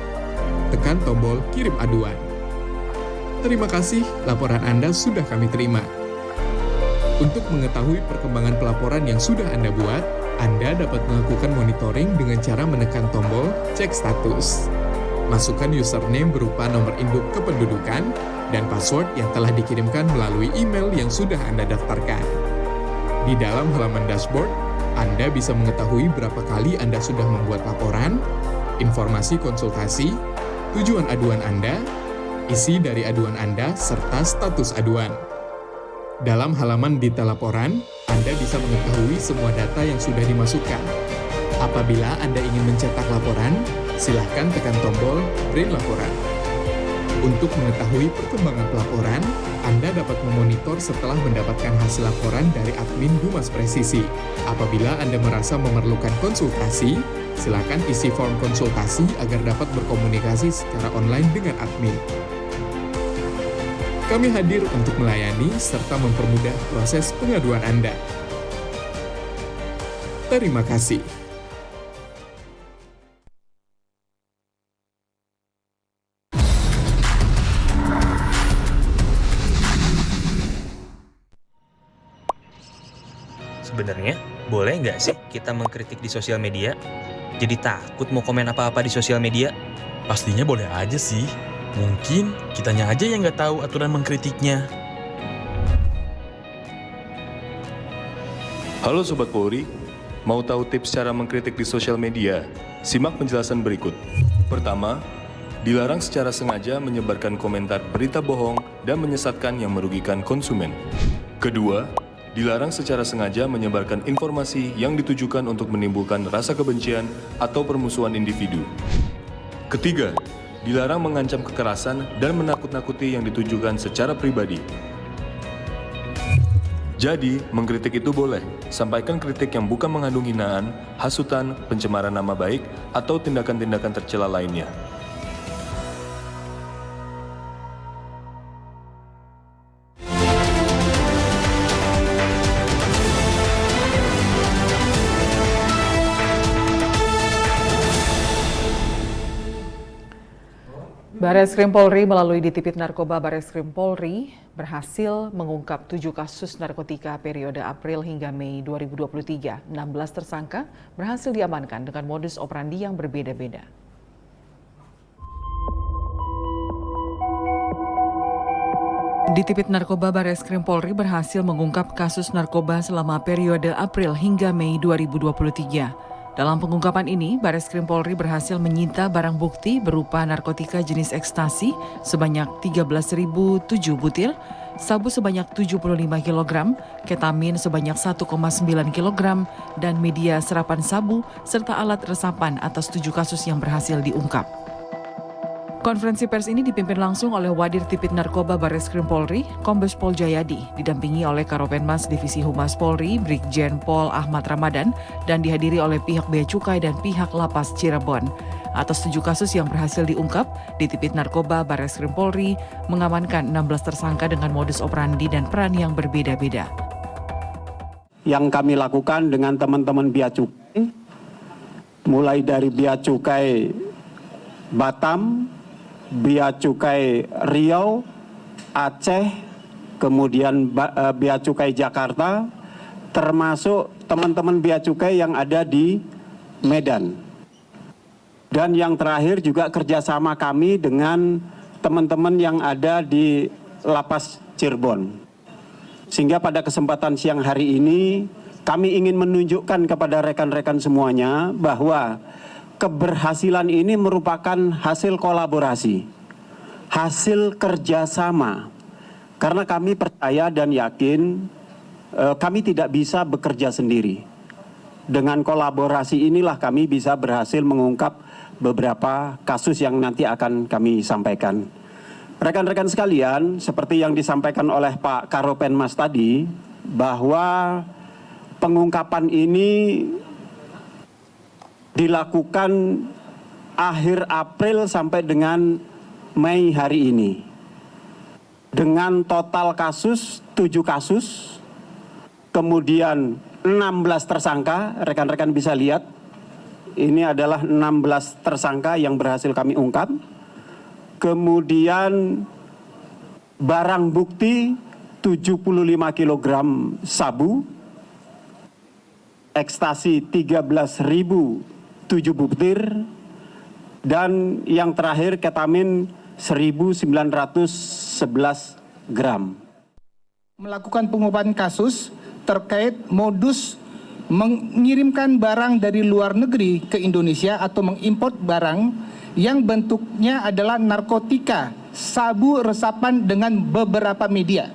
Tekan tombol kirim aduan. Terima kasih, laporan Anda sudah kami terima. Untuk mengetahui perkembangan pelaporan yang sudah Anda buat, Anda dapat melakukan monitoring dengan cara menekan tombol cek status. Masukkan username berupa nomor induk kependudukan dan password yang telah dikirimkan melalui email yang sudah Anda daftarkan. Di dalam halaman dashboard, Anda bisa mengetahui berapa kali Anda sudah membuat laporan, informasi konsultasi, tujuan aduan Anda, isi dari aduan Anda, serta status aduan. Dalam halaman detail laporan, Anda bisa mengetahui semua data yang sudah dimasukkan. Apabila Anda ingin mencetak laporan, silahkan tekan tombol print laporan. Untuk mengetahui perkembangan pelaporan, Anda dapat memonitor setelah mendapatkan hasil laporan dari admin Humas Presisi. Apabila Anda merasa memerlukan konsultasi, silakan isi form konsultasi agar dapat berkomunikasi secara online dengan admin. Kami hadir untuk melayani serta mempermudah proses pengaduan Anda. Terima kasih. Sebenarnya, boleh nggak sih kita mengkritik di sosial media? Jadi takut mau komen apa-apa di sosial media? Pastinya boleh aja sih. Mungkin kitanya aja yang nggak tahu aturan mengkritiknya. Halo Sobat Polri, Mau tahu tips cara mengkritik di sosial media? Simak penjelasan berikut. Pertama, dilarang secara sengaja menyebarkan komentar berita bohong dan menyesatkan yang merugikan konsumen. Kedua, dilarang secara sengaja menyebarkan informasi yang ditujukan untuk menimbulkan rasa kebencian atau permusuhan individu. Ketiga, dilarang mengancam kekerasan dan menakut-nakuti yang ditujukan secara pribadi. Jadi, mengkritik itu boleh, sampaikan kritik yang bukan mengandung hinaan, hasutan, pencemaran nama baik, atau tindakan-tindakan tercela lainnya. Barreskrim Polri melalui Ditipit Narkoba Barreskrim Polri berhasil mengungkap 7 kasus narkotika periode April hingga Mei 2023. 16 tersangka berhasil diamankan dengan modus operandi yang berbeda-beda. Ditipit Narkoba Barreskrim Polri berhasil mengungkap kasus narkoba selama periode April hingga Mei 2023. Dalam pengungkapan ini, Barreskrim Polri berhasil menyita barang bukti berupa narkotika jenis ekstasi sebanyak 13.007 butir, sabu sebanyak 75 kg, ketamin sebanyak 1,9 kg, dan media serapan sabu serta alat resapan atas 7 kasus yang berhasil diungkap. Konferensi pers ini dipimpin langsung oleh Wadir Tipit Narkoba Barreskrim Polri, Kombes Pol Jayadi, didampingi oleh Karopenmas Divisi Humas Polri, Brigjen Pol Ahmad Ramadan, dan dihadiri oleh pihak Bea Cukai dan pihak Lapas Cirebon. Atas 7 kasus yang berhasil diungkap, Ditipit Narkoba Barreskrim Polri mengamankan 16 tersangka dengan modus operandi dan peran yang berbeda-beda. Yang kami lakukan dengan teman-teman Bea Cukai, mulai dari Bea Cukai Batam, Bea Cukai Riau, Aceh, kemudian Bea Cukai Jakarta, termasuk teman-teman Bea Cukai yang ada di Medan. Dan yang terakhir juga kerjasama kami dengan teman-teman yang ada di Lapas Cirebon. Sehingga pada kesempatan siang hari ini kami ingin menunjukkan kepada rekan-rekan semuanya bahwa keberhasilan ini merupakan hasil kolaborasi, hasil kerjasama. Karena kami percaya dan yakin kami tidak bisa bekerja sendiri. Dengan kolaborasi inilah kami bisa berhasil mengungkap beberapa kasus yang nanti akan kami sampaikan. Rekan-rekan sekalian, seperti yang disampaikan oleh Pak Karopenmas tadi, bahwa pengungkapan ini dilakukan akhir April sampai dengan Mei hari ini. Dengan total kasus 7 kasus, kemudian 16 tersangka, rekan-rekan bisa lihat. Ini adalah 16 tersangka yang berhasil kami ungkap. Kemudian barang bukti 75 kg sabu, ekstasi 13.007 butir, dan yang terakhir ketamin 1.911 gram. Melakukan pengungkapan kasus terkait modus mengirimkan barang dari luar negeri ke Indonesia atau mengimpor barang yang bentuknya adalah narkotika, sabu resapan dengan beberapa media.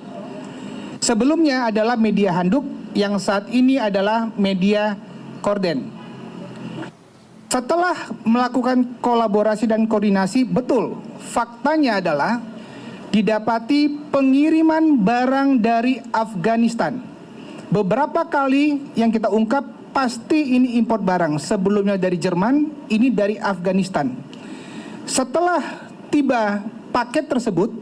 Sebelumnya adalah media handuk, yang saat ini adalah media korden. Setelah melakukan kolaborasi dan koordinasi, betul, faktanya adalah didapati pengiriman barang dari Afghanistan. Beberapa kali yang kita ungkap pasti ini impor barang. Sebelumnya dari Jerman, ini dari Afghanistan. Setelah tiba paket tersebut,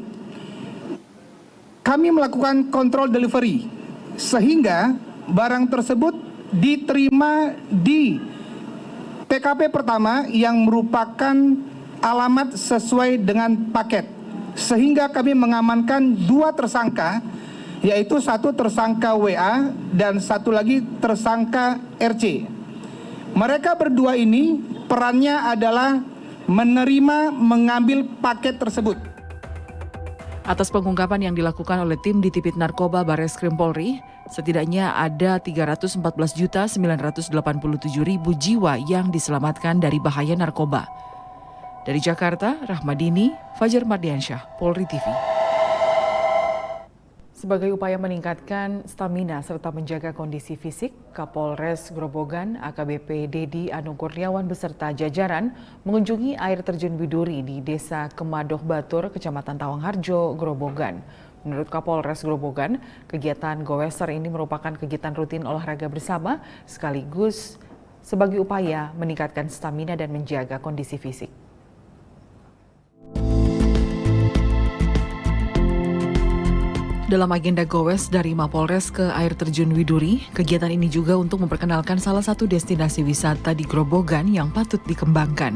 kami melakukan kontrol delivery, sehingga barang tersebut diterima di TKP pertama yang merupakan alamat sesuai dengan paket. Sehingga kami mengamankan 2 tersangka, yaitu 1 tersangka WA dan 1 lagi tersangka RC. Mereka berdua ini perannya adalah menerima mengambil paket tersebut. Atas pengungkapan yang dilakukan oleh tim Ditipit Narkoba Barreskrim Polri, setidaknya ada 314.987.000 jiwa yang diselamatkan dari bahaya narkoba. Dari Jakarta, Rahmadini, Fajar Mardiansyah, Polri TV. Sebagai upaya meningkatkan stamina serta menjaga kondisi fisik, Kapolres Grobogan AKBP Dedi Anu Kurniawan beserta jajaran mengunjungi air terjun Widuri di Desa Kemadoh Batur, Kecamatan Tawangharjo, Grobogan. Menurut Kapolres Grobogan, kegiatan Goweser ini merupakan kegiatan rutin olahraga bersama sekaligus sebagai upaya meningkatkan stamina dan menjaga kondisi fisik. Dalam agenda Gowes dari Mapolres ke air terjun Widuri, kegiatan ini juga untuk memperkenalkan salah satu destinasi wisata di Grobogan yang patut dikembangkan.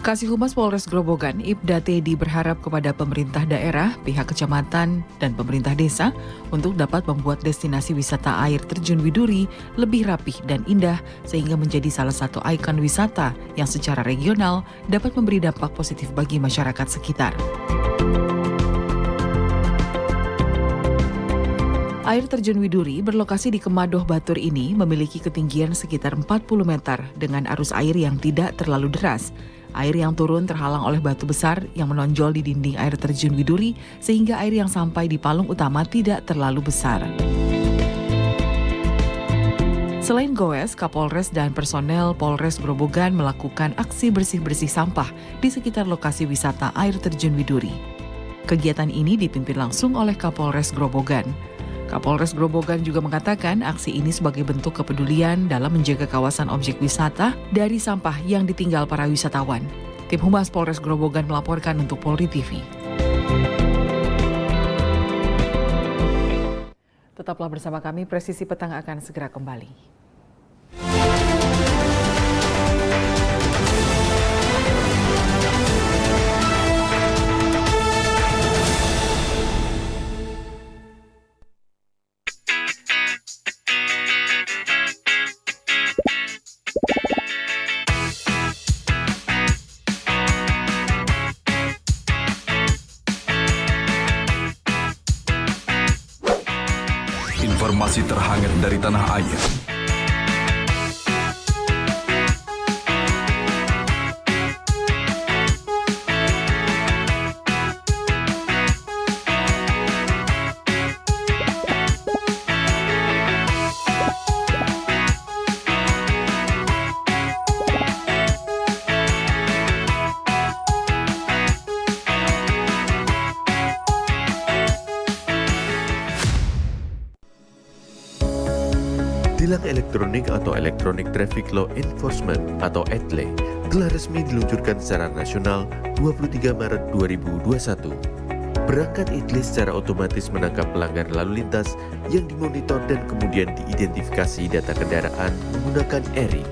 Kasih Humas Polres Grobogan, Ibda Tedi berharap kepada pemerintah daerah, pihak kecamatan, dan pemerintah desa untuk dapat membuat destinasi wisata air terjun Widuri lebih rapih dan indah sehingga menjadi salah satu ikon wisata yang secara regional dapat memberi dampak positif bagi masyarakat sekitar. Air terjun Widuri berlokasi di Kemadoh Batur ini memiliki ketinggian sekitar 40 meter dengan arus air yang tidak terlalu deras. Air yang turun terhalang oleh batu besar yang menonjol di dinding air terjun Widuri sehingga air yang sampai di palung utama tidak terlalu besar. Selain Goes, Kapolres dan personel Polres Grobogan melakukan aksi bersih-bersih sampah di sekitar lokasi wisata air terjun Widuri. Kegiatan ini dipimpin langsung oleh Kapolres Grobogan. Kapolres Grobogan juga mengatakan aksi ini sebagai bentuk kepedulian dalam menjaga kawasan objek wisata dari sampah yang ditinggal para wisatawan. Tim Humas Polres Grobogan melaporkan untuk Polri TV. Tetaplah bersama kami, Presisi Petang akan segera kembali. Informasi terhangat dari tanah air. Tilang elektronik atau Electronic Traffic Law Enforcement atau ETLE telah resmi diluncurkan secara nasional 23 Maret 2021. Perangkat ETLE secara otomatis menangkap pelanggar lalu lintas yang dimonitor dan kemudian diidentifikasi data kendaraan menggunakan ERI.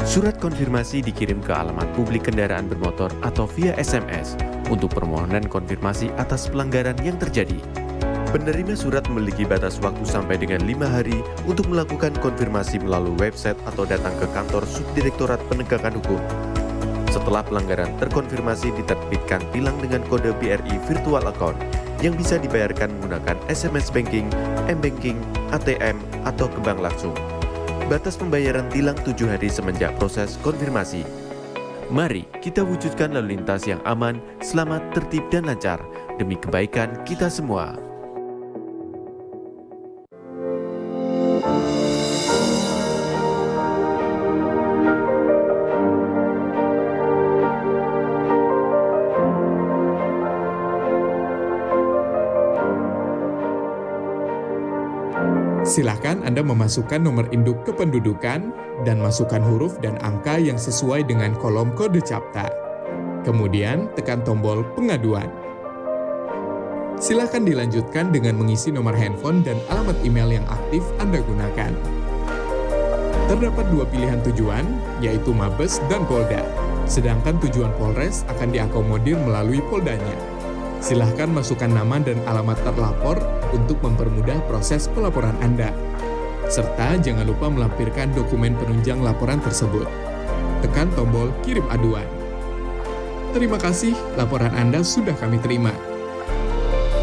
Surat konfirmasi dikirim ke alamat publik kendaraan bermotor atau via SMS untuk permohonan konfirmasi atas pelanggaran yang terjadi. Penerima surat memiliki batas waktu sampai dengan 5 hari untuk melakukan konfirmasi melalui website atau datang ke kantor Subdirektorat Penegakan Hukum. Setelah pelanggaran terkonfirmasi, diterbitkan tilang dengan kode BRI Virtual Account yang bisa dibayarkan menggunakan SMS Banking, M-Banking, ATM, atau ke bank langsung. Batas pembayaran tilang 7 hari semenjak proses konfirmasi. Mari kita wujudkan lalu lintas yang aman, selamat, tertib, dan lancar demi kebaikan kita semua. Silakan Anda memasukkan nomor induk kependudukan dan masukkan huruf dan angka yang sesuai dengan kolom kode CAPTA. Kemudian tekan tombol pengaduan. Silakan dilanjutkan dengan mengisi nomor handphone dan alamat email yang aktif Anda gunakan. Terdapat 2 pilihan tujuan, yaitu Mabes dan Polda. Sedangkan tujuan Polres akan diakomodir melalui Poldanya. Silahkan masukkan nama dan alamat terlapor untuk mempermudah proses pelaporan Anda. Serta jangan lupa melampirkan dokumen penunjang laporan tersebut. Tekan tombol kirim aduan. Terima kasih, laporan Anda sudah kami terima.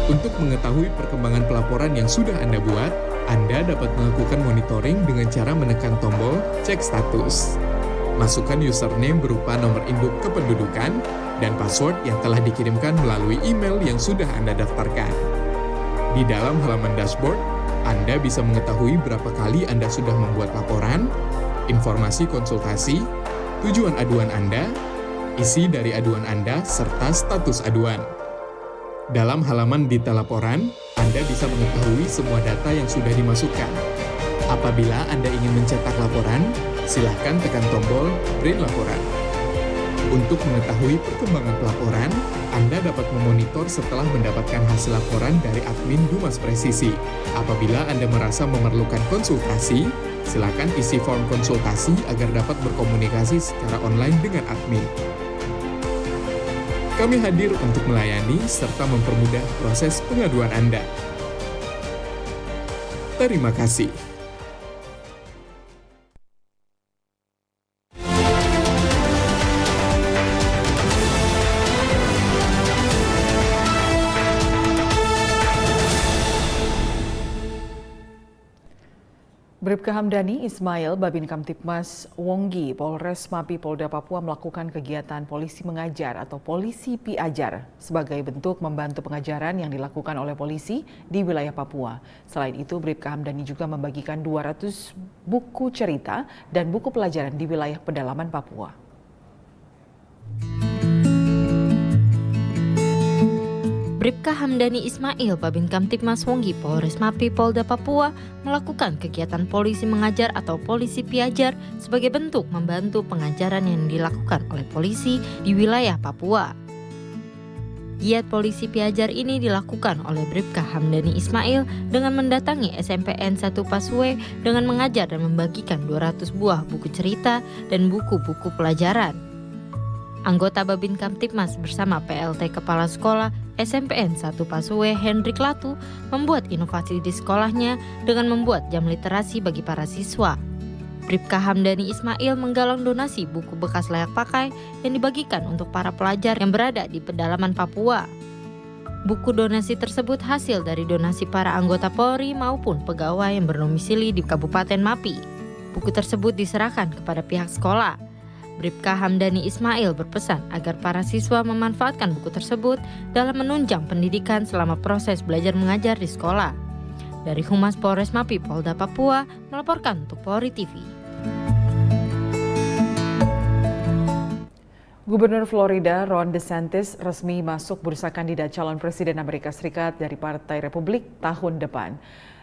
Untuk mengetahui perkembangan pelaporan yang sudah Anda buat, Anda dapat melakukan monitoring dengan cara menekan tombol cek status. Masukkan username berupa nomor induk kependudukan dan password yang telah dikirimkan melalui email yang sudah Anda daftarkan. Di dalam halaman dashboard, Anda bisa mengetahui berapa kali Anda sudah membuat laporan, informasi konsultasi, tujuan aduan Anda, isi dari aduan Anda, serta status aduan. Dalam halaman detail laporan, Anda bisa mengetahui semua data yang sudah dimasukkan. Apabila Anda ingin mencetak laporan, silakan tekan tombol Print Laporan. Untuk mengetahui perkembangan pelaporan, Anda dapat memonitor setelah mendapatkan hasil laporan dari admin Humas Presisi. Apabila Anda merasa memerlukan konsultasi, silakan isi form konsultasi agar dapat berkomunikasi secara online dengan admin. Kami hadir untuk melayani serta mempermudah proses pengaduan Anda. Terima kasih. Bribka Hamdani Ismail, Babin Kamtibmas Wonggi, Polres Mapi Polda Papua melakukan kegiatan polisi mengajar atau polisi piajar sebagai bentuk membantu pengajaran yang dilakukan oleh polisi di wilayah Papua. Selain itu, Bribka Hamdani juga membagikan 200 buku cerita dan buku pelajaran di wilayah pedalaman Papua. Bribka Hamdani Ismail, Babin Kamtibmas Wonggi, Polres Mapi Polda Papua melakukan kegiatan polisi mengajar atau polisi piajar sebagai bentuk membantu pengajaran yang dilakukan oleh polisi di wilayah Papua. Giat polisi piajar ini dilakukan oleh Bribka Hamdani Ismail dengan mendatangi SMPN 1 Pasue dengan mengajar dan membagikan 200 buah buku cerita dan buku-buku pelajaran. Anggota Babin Kamtibmas bersama PLT Kepala Sekolah SMPN 1 Pasue Hendrik Latu membuat inovasi di sekolahnya dengan membuat jam literasi bagi para siswa. Bribka Hamdani Ismail menggalang donasi buku bekas layak pakai yang dibagikan untuk para pelajar yang berada di pedalaman Papua. Buku donasi tersebut hasil dari donasi para anggota Polri maupun pegawai yang berdomisili di Kabupaten Mapi. Buku tersebut diserahkan kepada pihak sekolah. Bribka Hamdani Ismail berpesan agar para siswa memanfaatkan buku tersebut dalam menunjang pendidikan selama proses belajar mengajar di sekolah. Dari Humas Polres Mapi Polda Papua melaporkan untuk Polri TV. Gubernur Florida Ron DeSantis resmi masuk bursa kandidat calon presiden Amerika Serikat dari Partai Republik tahun depan.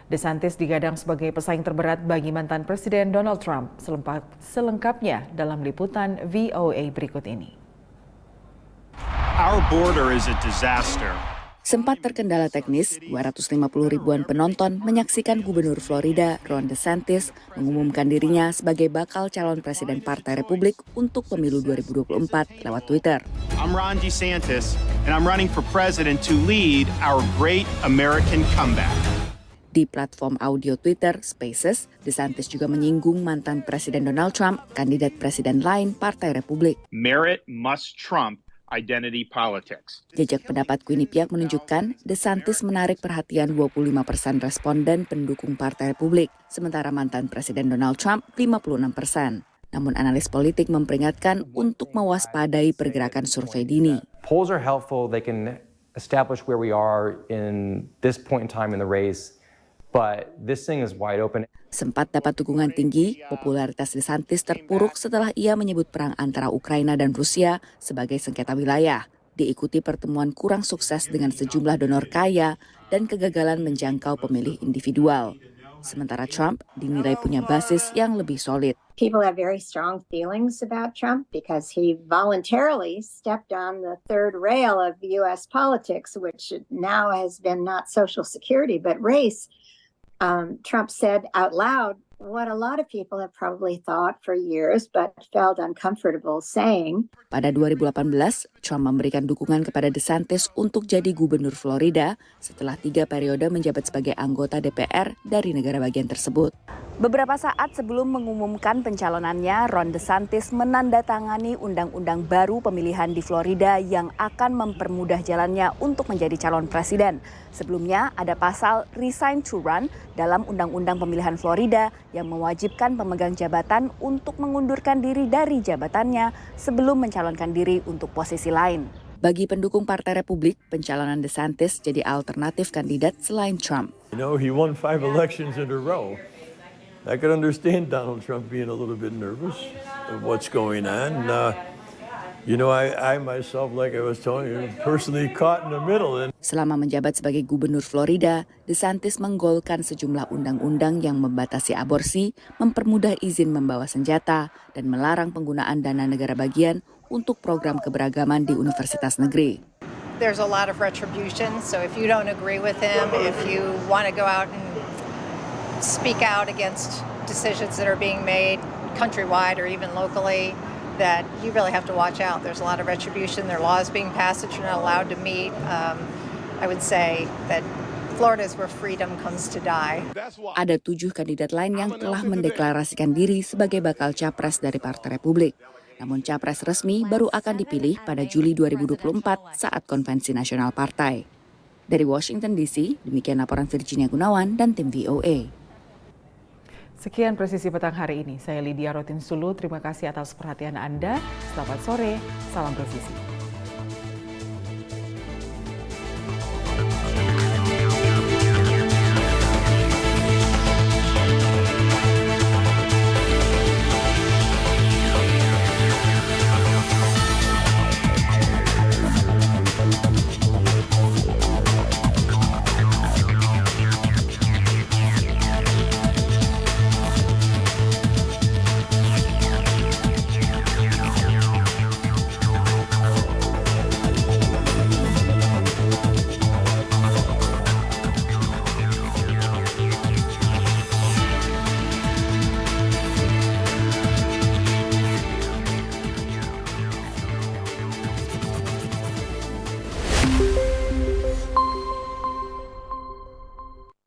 DeSantis digadang sebagai pesaing terberat bagi mantan Presiden Donald Trump. Selengkapnya dalam liputan VOA berikut ini. Our border is a disaster. Sempat terkendala teknis, 250 ribuan penonton menyaksikan Gubernur Florida Ron DeSantis mengumumkan dirinya sebagai bakal calon presiden Partai Republik untuk pemilu 2024 lewat Twitter. I'm Ron DeSantis and I'm running for president to lead our great American comeback. Di platform audio Twitter Spaces, DeSantis juga menyinggung mantan Presiden Donald Trump, kandidat presiden lain Partai Republik. Merit must trump identity politics. Jejak pendapat Quinnipiac menunjukkan DeSantis menarik perhatian 25% responden pendukung Partai Republik, sementara mantan Presiden Donald Trump 56%. Namun analis politik memperingatkan untuk mewaspadai pergerakan survei dini. Polls are helpful, they can establish where we are in this point in time in the race. But this thing is wide open. Sempat dapat dukungan tinggi, popularitas DeSantis terpuruk setelah ia menyebut perang antara Ukraina dan Rusia sebagai sengketa wilayah. Diikuti pertemuan kurang sukses dengan sejumlah donor kaya dan kegagalan menjangkau pemilih individual. Sementara Trump dinilai punya basis yang lebih solid. People have very strong feelings about Trump because he voluntarily stepped on the third rail of U.S. politics, which now has been not Social Security but race. Trump said out loud what a lot of people have probably thought for years but felt uncomfortable saying. Pada 2018, Trump memberikan dukungan kepada DeSantis untuk jadi gubernur Florida setelah 3 periode menjabat sebagai anggota DPR dari negara bagian tersebut. Beberapa saat sebelum mengumumkan pencalonannya, Ron DeSantis menandatangani undang-undang baru pemilihan di Florida yang akan mempermudah jalannya untuk menjadi calon presiden. Sebelumnya ada pasal resign to run dalam undang-undang pemilihan Florida yang mewajibkan pemegang jabatan untuk mengundurkan diri dari jabatannya sebelum mencalonkan diri untuk posisi lain. Bagi pendukung Partai Republik, pencalonan DeSantis jadi alternatif kandidat selain Trump. You know, he won 5 elections in a row. I could understand Donald Trump being a little bit nervous of what's going on. You know, I myself, like I was telling you, personally caught in the middle. Selama menjabat sebagai gubernur Florida, DeSantis menggolkan sejumlah undang-undang yang membatasi aborsi, mempermudah izin membawa senjata, dan melarang penggunaan dana negara bagian untuk program keberagaman di universitas negeri. There's a lot of retribution, so if you don't agree with him, if you want to go out and speak out against decisions that are being made countrywide or even locally, that you really have to watch out. There's a lot of retribution. There are laws being passed that you're not allowed to meet. I would say that Florida is where freedom comes to die. Ada 7 kandidat lain yang telah mendeklarasikan diri sebagai bakal capres dari Partai Republik. Namun capres resmi baru akan dipilih pada Juli 2024 saat konvensi nasional partai. Dari Washington DC, demikian laporan Virginia Gunawan dan tim VOA. Sekian Presisi Petang hari ini. Saya Lydia Rotinsulu, terima kasih atas perhatian Anda. Selamat sore, salam presisi.